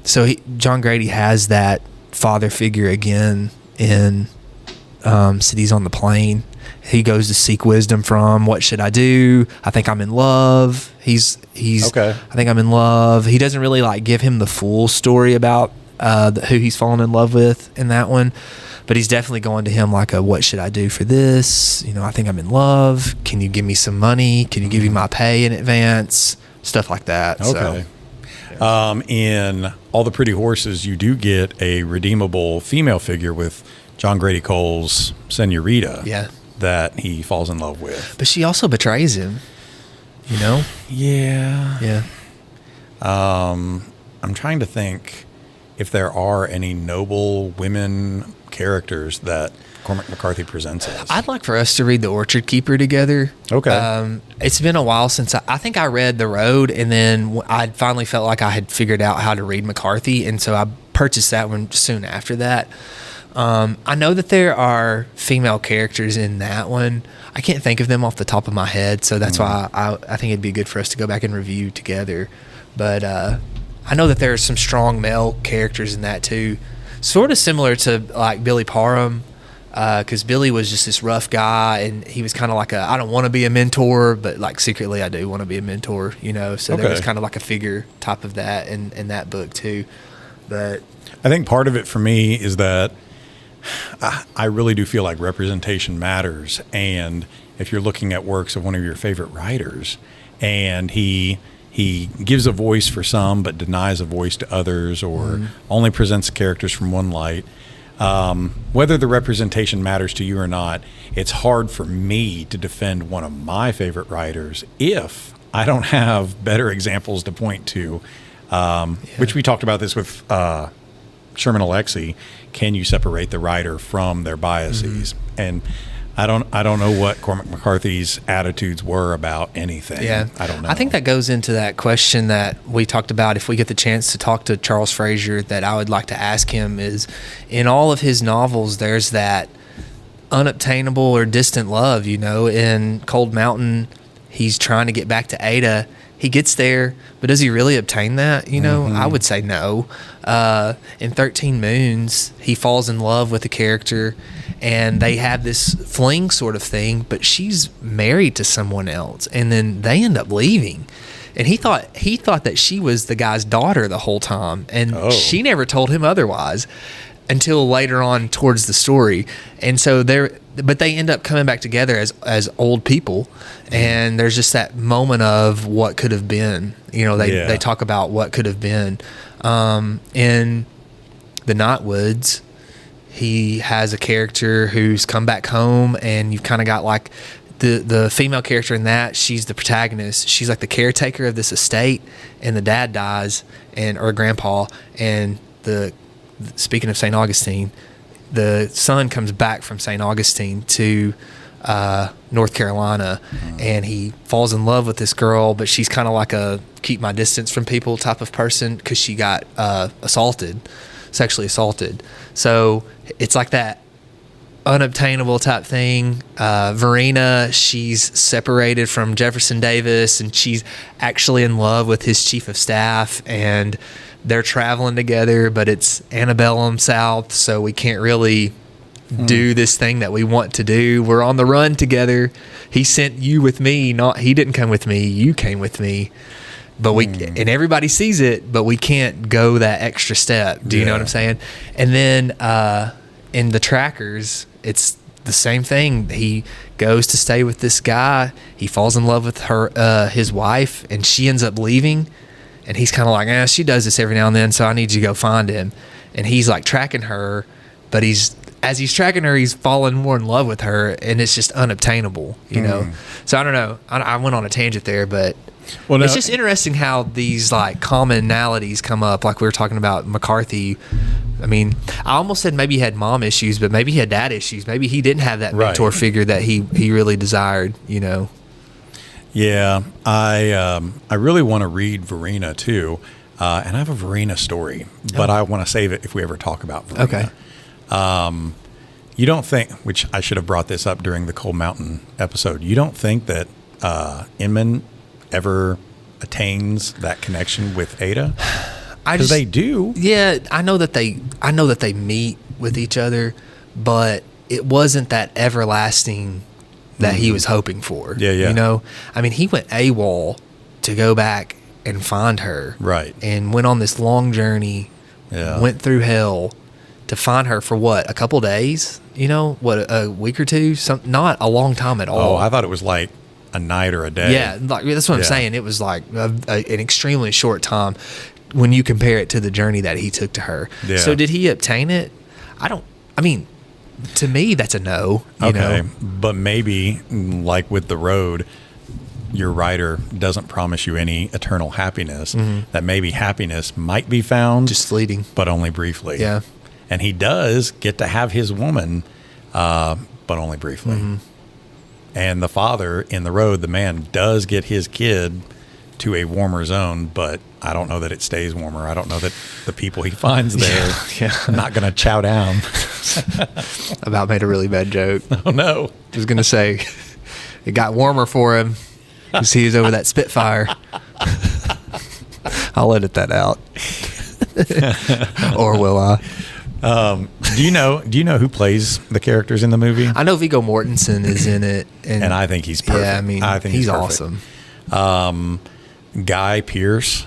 So John Grady has that father figure again in Cities on the Plain. He goes to seek wisdom from, what should I do? I think I'm in love. He's okay. I think I'm in love. He doesn't really like give him the full story about who he's fallen in love with in that one, but he's definitely going to him like a, what should I do for this? I think I'm in love. Can you give me some money? Can you give me my pay in advance? Stuff like that. Okay. So, in All the Pretty Horses, you do get a redeemable female figure with John Grady Cole's senorita. Yeah. That he falls in love with. But she also betrays him, Yeah. Yeah. I'm trying to think if there are any noble women characters that Cormac McCarthy presents us. I'd like for us to read The Orchard Keeper together. Okay. It's been a while since I think I read The Road, and then I finally felt like I had figured out how to read McCarthy, and so I purchased that one soon after that. I know that there are female characters in that one. I can't think of them off the top of my head, so that's why I think it'd be good for us to go back and review together. But I know that there are some strong male characters in that too, sort of similar to like Billy Parham, because Billy was just this rough guy, and he was kind of like I don't want to be a mentor, but like secretly I do want to be a mentor, So there was kind of like a figure type of that in that book too. But I think part of it for me is that I really do feel like representation matters. And if you're looking at works of one of your favorite writers, and he gives a voice for some but denies a voice to others, or only presents characters from one light, whether the representation matters to you or not, it's hard for me to defend one of my favorite writers if I don't have better examples to point to, which we talked about this with Sherman Alexie. Can you separate the writer from their biases? And I don't know what Cormac McCarthy's attitudes were about anything. Yeah, I don't know. I think that goes into that question that we talked about. If we get the chance to talk to Charles Frazier, that I would like to ask him is, in all of his novels, there's that unobtainable or distant love. In Cold Mountain, he's trying to get back to Ada. He gets there, but does he really obtain that? I would say no. In 13 Moons, he falls in love with a character, and they have this fling sort of thing, but she's married to someone else, and then they end up leaving. And he thought that she was the guy's daughter the whole time, and she never told him otherwise until later on towards the story. And so but they end up coming back together as old people, and there's just that moment of what could have been. They talk about what could have been. In the Nightwoods, he has a character who's come back home, and you've kind of got like the female character in that. She's the protagonist. She's like the caretaker of this estate, and the dad dies, or grandpa, and speaking of St. Augustine, the son comes back from St. Augustine to North Carolina, and he falls in love with this girl, but she's kind of like a keep my distance from people type of person because she got sexually assaulted. So it's like that unobtainable type thing. Verena, she's separated from Jefferson Davis, and she's actually in love with his chief of staff, and they're traveling together, but it's antebellum South, so we can't really do this thing that we want to do. We're on the run together. He sent you with me, he didn't come with me, you came with me. But and everybody sees it, but we can't go that extra step. Do you know what I'm saying? And then in the Trackers, it's the same thing. He goes to stay with this guy. He falls in love with his wife, and she ends up leaving. And he's kind of like, she does this every now and then, so I need you to go find him. And he's like tracking her, but as he's tracking her, he's falling more in love with her, and it's just unobtainable, So I don't know. I went on a tangent there, but it's just interesting how these like commonalities come up. Like we were talking about McCarthy. I mean, I almost said maybe he had mom issues, but maybe he had dad issues. Maybe he didn't have that mentor figure that he really desired, Yeah, I really want to read Verena too, and I have a Verena story, but I want to save it if we ever talk about Verena. Okay. You don't think, which I should have brought this up during the Cold Mountain episode, you don't think that Inman ever attains that connection with Ada? Because they do. Yeah, I know that they meet with each other, but it wasn't that everlasting that he was hoping for. Yeah. I mean, he went AWOL to go back and find her. Right. And went on this long journey, went through hell to find her for what, a couple days? A week or two? Not a long time at all. Oh, I thought it was like a night or a day. Yeah, that's what I'm saying. It was like an extremely short time when you compare it to the journey that he took to her. Yeah. So did he obtain it? To me, that's a no. You know? But maybe, like with the road, your writer doesn't promise you any eternal happiness. That maybe happiness might be found, just fleeting, but only briefly. Yeah, and he does get to have his woman, but only briefly. And the father in the road, the man, does get his kid to a warmer zone, but I don't know that it stays warmer. I don't know that the people he finds there are not going to chow down. About made a really bad joke. Oh, no. I was going to say it got warmer for him because he was over that Spitfire. I'll edit that out. Or will I? Do you know who plays the characters in the movie? I know Viggo Mortensen is in it. And I think he's perfect. Yeah, I think he's awesome. Guy Pearce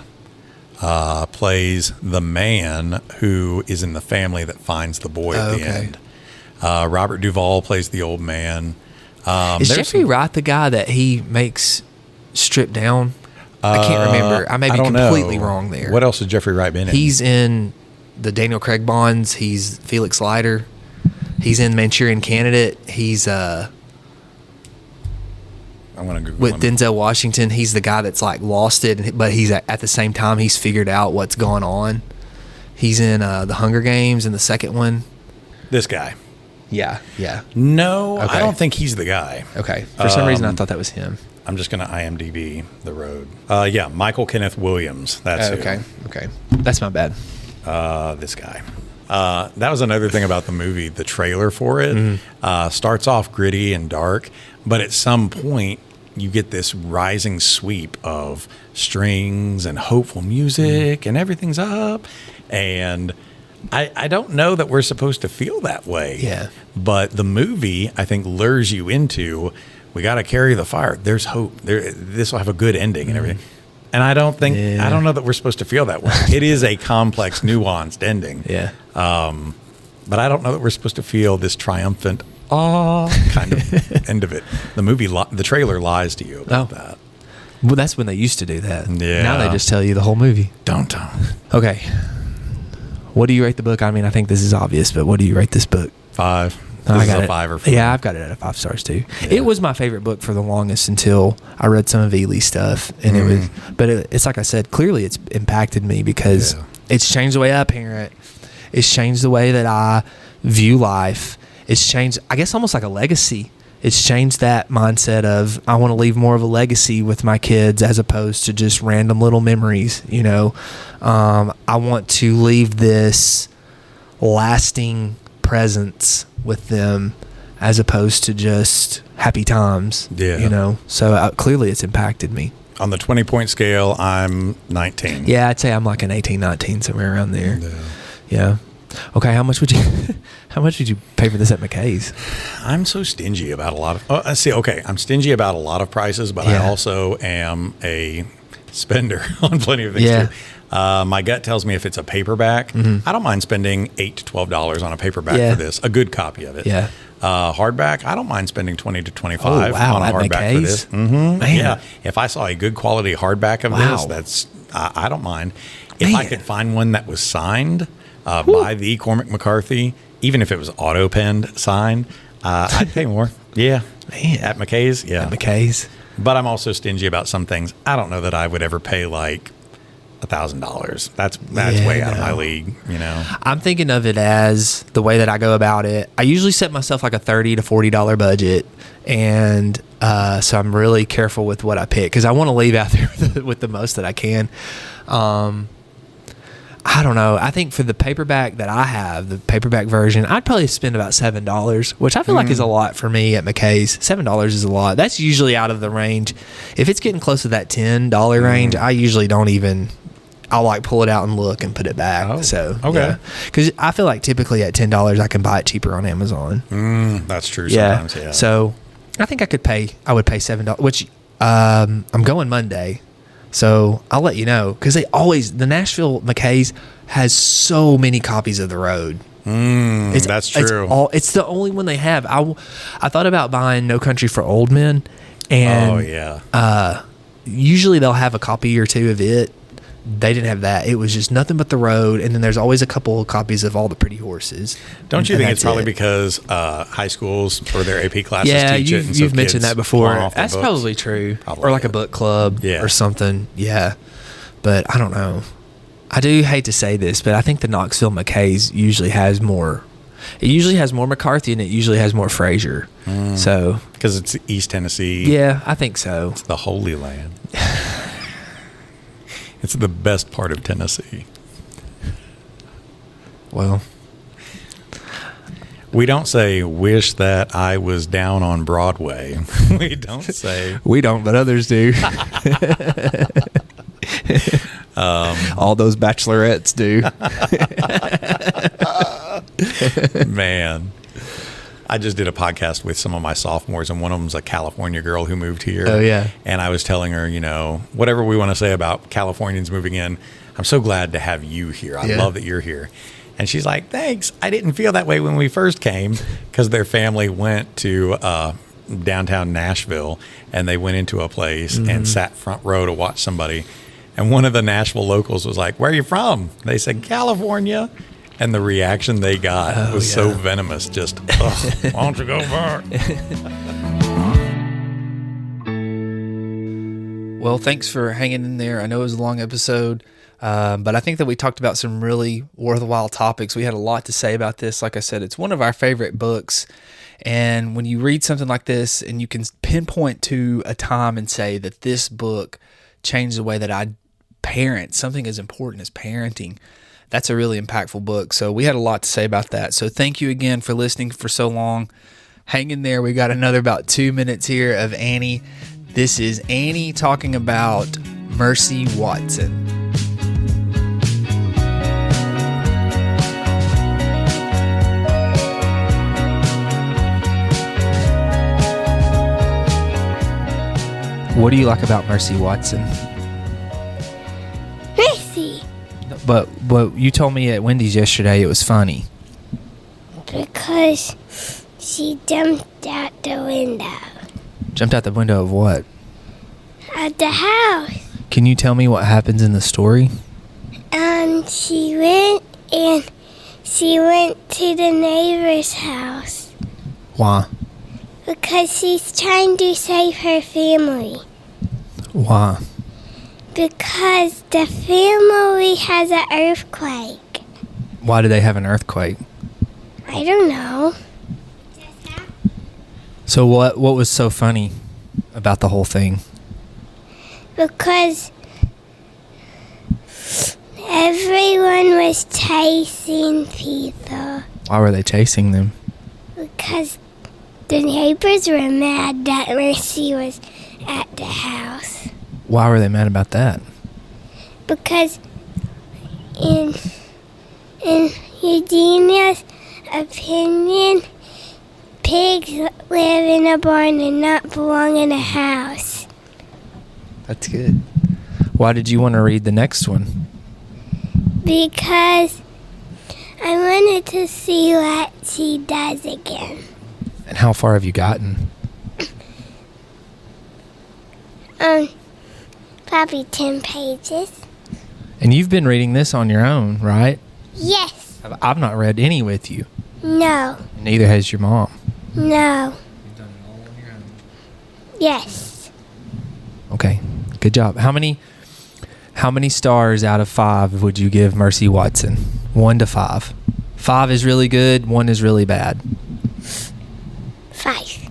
plays the man who is in the family that finds the boy at the end. Robert Duvall plays the old man. Is Jeffrey Wright the guy that he makes strip down? I can't remember. I may be completely wrong there. What else has Jeffrey Wright been in? He's in the Daniel Craig Bonds. He's Felix Leiter. He's in Manchurian Candidate. He's I'm gonna Google with him. Denzel Washington. He's the guy that's like lost it, but he's at the same time he's figured out what's going on. He's in the Hunger Games in the second one. This guy. Yeah. No, I don't think he's the guy. Okay. For some reason, I thought that was him. I'm just gonna IMDb the road. Michael Kenneth Williams. That's okay. Okay, that's my bad. This guy. That was another thing about the movie. The trailer for it starts off gritty and dark, but at some point you get this rising sweep of strings and hopeful music and everything's up. And I don't know that we're supposed to feel that way. Yeah. But the movie, I think, lures you into, we got to carry the fire. There's hope. This will have a good ending and everything. And I don't know that we're supposed to feel that way. It is a complex, nuanced ending. Yeah. But I don't know that we're supposed to feel this triumphant, kind of end of it. The movie, the trailer lies to you about that. Well, that's when they used to do that. Yeah. Now they just tell you the whole movie. Don't. Okay. What do you rate the book? I mean, I think this is obvious, but what do you rate this book? 5. I got a it. 5 or 4. Yeah, I've got it at 5 stars too. Yeah. It was my favorite book for the longest until I read some of Ely's stuff, and it's like I said, clearly it's impacted me because it's changed the way I parent. It's changed the way that I view life. It's changed, I guess, almost like a legacy. It's changed that mindset of I want to leave more of a legacy with my kids as opposed to just random little memories. I want to leave this lasting presence with them as opposed to just happy times. So clearly it's impacted me. On the 20-point scale, I'm 19. Yeah, I'd say I'm like an 18, 19, somewhere around there. Yeah. Okay, how much would you pay for this at McKay's? I'm so stingy about a lot of I'm stingy about a lot of prices, but I also am a spender on plenty of things too. My gut tells me if it's a paperback, I don't mind spending $8 to $12 on a paperback for this, a good copy of it. Yeah. Hardback, I don't mind spending $20 to $25 on a hardback for this. Man. Yeah. If I saw a good quality hardback of this, I don't mind. If I could find one that was signed by the Cormac McCarthy, even if it was auto-penned, signed, I'd pay more. Yeah. Man. At McKay's, At McKay's. But I'm also stingy about some things. I don't know that I would ever pay like $1,000. That's way out of my league, I'm thinking of it as the way that I go about it. I usually set myself like a $30 to $40 budget, and so I'm really careful with what I pick because I want to leave out there with the most that I can. I don't know. I think for the paperback that I have, the paperback version, I'd probably spend about $7, which I feel like is a lot for me at McKay's. $7 is a lot. That's usually out of the range. If it's getting close to that $10 range, I usually don't even. I'll like pull it out and look and put it back. Because I feel like typically at $10 I can buy it cheaper on Amazon. That's true. Sometimes, yeah. So I think I would pay $7, which I'm going Monday. So I'll let you know because the Nashville McKay's has so many copies of The Road. That's true. It's the only one they have. I thought about buying No Country for Old Men, and usually they'll have a copy or two of it. They didn't have that. It was just Nothing But the Road, and then there's always a couple of copies of All the Pretty Horses. Don't you think it's probably because high schools or their AP classes teach it? And you've mentioned that before. That's books? Probably true. Or like a book club or something. Yeah. But I don't know. I do hate to say this, but I think the Knoxville McKay's usually has more. It usually has more McCarthy, and it usually has more Frazier. So because it's East Tennessee. Yeah, I think so. It's the Holy Land. It's the best part of Tennessee. Well, we don't say, wish that I was down on Broadway. We don't say. We don't, but others do. All those bachelorettes do. Man. I just did a podcast with some of my sophomores, and one of them's a California girl who moved here. Oh, yeah. And I was telling her, whatever we want to say about Californians moving in, I'm so glad to have you here. I love that you're here. And she's like, thanks. I didn't feel that way when we first came because their family went to downtown Nashville, and they went into a place and sat front row to watch somebody. And one of the Nashville locals was like, where are you from? They said, California. And the reaction they got was so venomous. Just, why don't you go back? Well, thanks for hanging in there. I know it was a long episode, but I think that we talked about some really worthwhile topics. We had a lot to say about this. Like I said, it's one of our favorite books. And when you read something like this and you can pinpoint to a time and say that this book changed the way that I parent, something as important as parenting, That's a really impactful book. So we had a lot to say about that. So thank you again for listening for so long. Hang in there. We got another about 2 minutes here of Annie. This is Annie talking about Mercy Watson. What do you like about Mercy Watson? Mercy. But you told me at Wendy's yesterday it was funny. Because she jumped out the window. Jumped out the window of what? At the house. Can you tell me what happens in the story? She went to the neighbor's house. Why? Because she's trying to save her family. Why? Because the family has an earthquake. Why do they have an earthquake? I don't know. So what was so funny about the whole thing? Because everyone was chasing people. Why were they chasing them? Because the neighbors were mad that Mercy was at the house. Why were they mad about that? Because in Eugenia's opinion, pigs live in a barn and not belong in a house. That's good. Why did you want to read the next one? Because I wanted to see what she does again. And how far have you gotten? Probably 10 pages. And you've been reading this on your own, right? Yes. I've not read any with you. No. Neither has your mom. No. You've done it all on your own. Yes. Okay, good job. How many stars out of 5 would you give Mercy Watson? 1 to 5. 5 is really good, 1 is really bad. 5.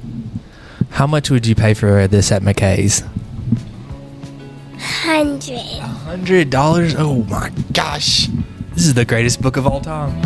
How much would you pay for this at McKay's? $100. $100? Oh my gosh. This is the greatest book of all time.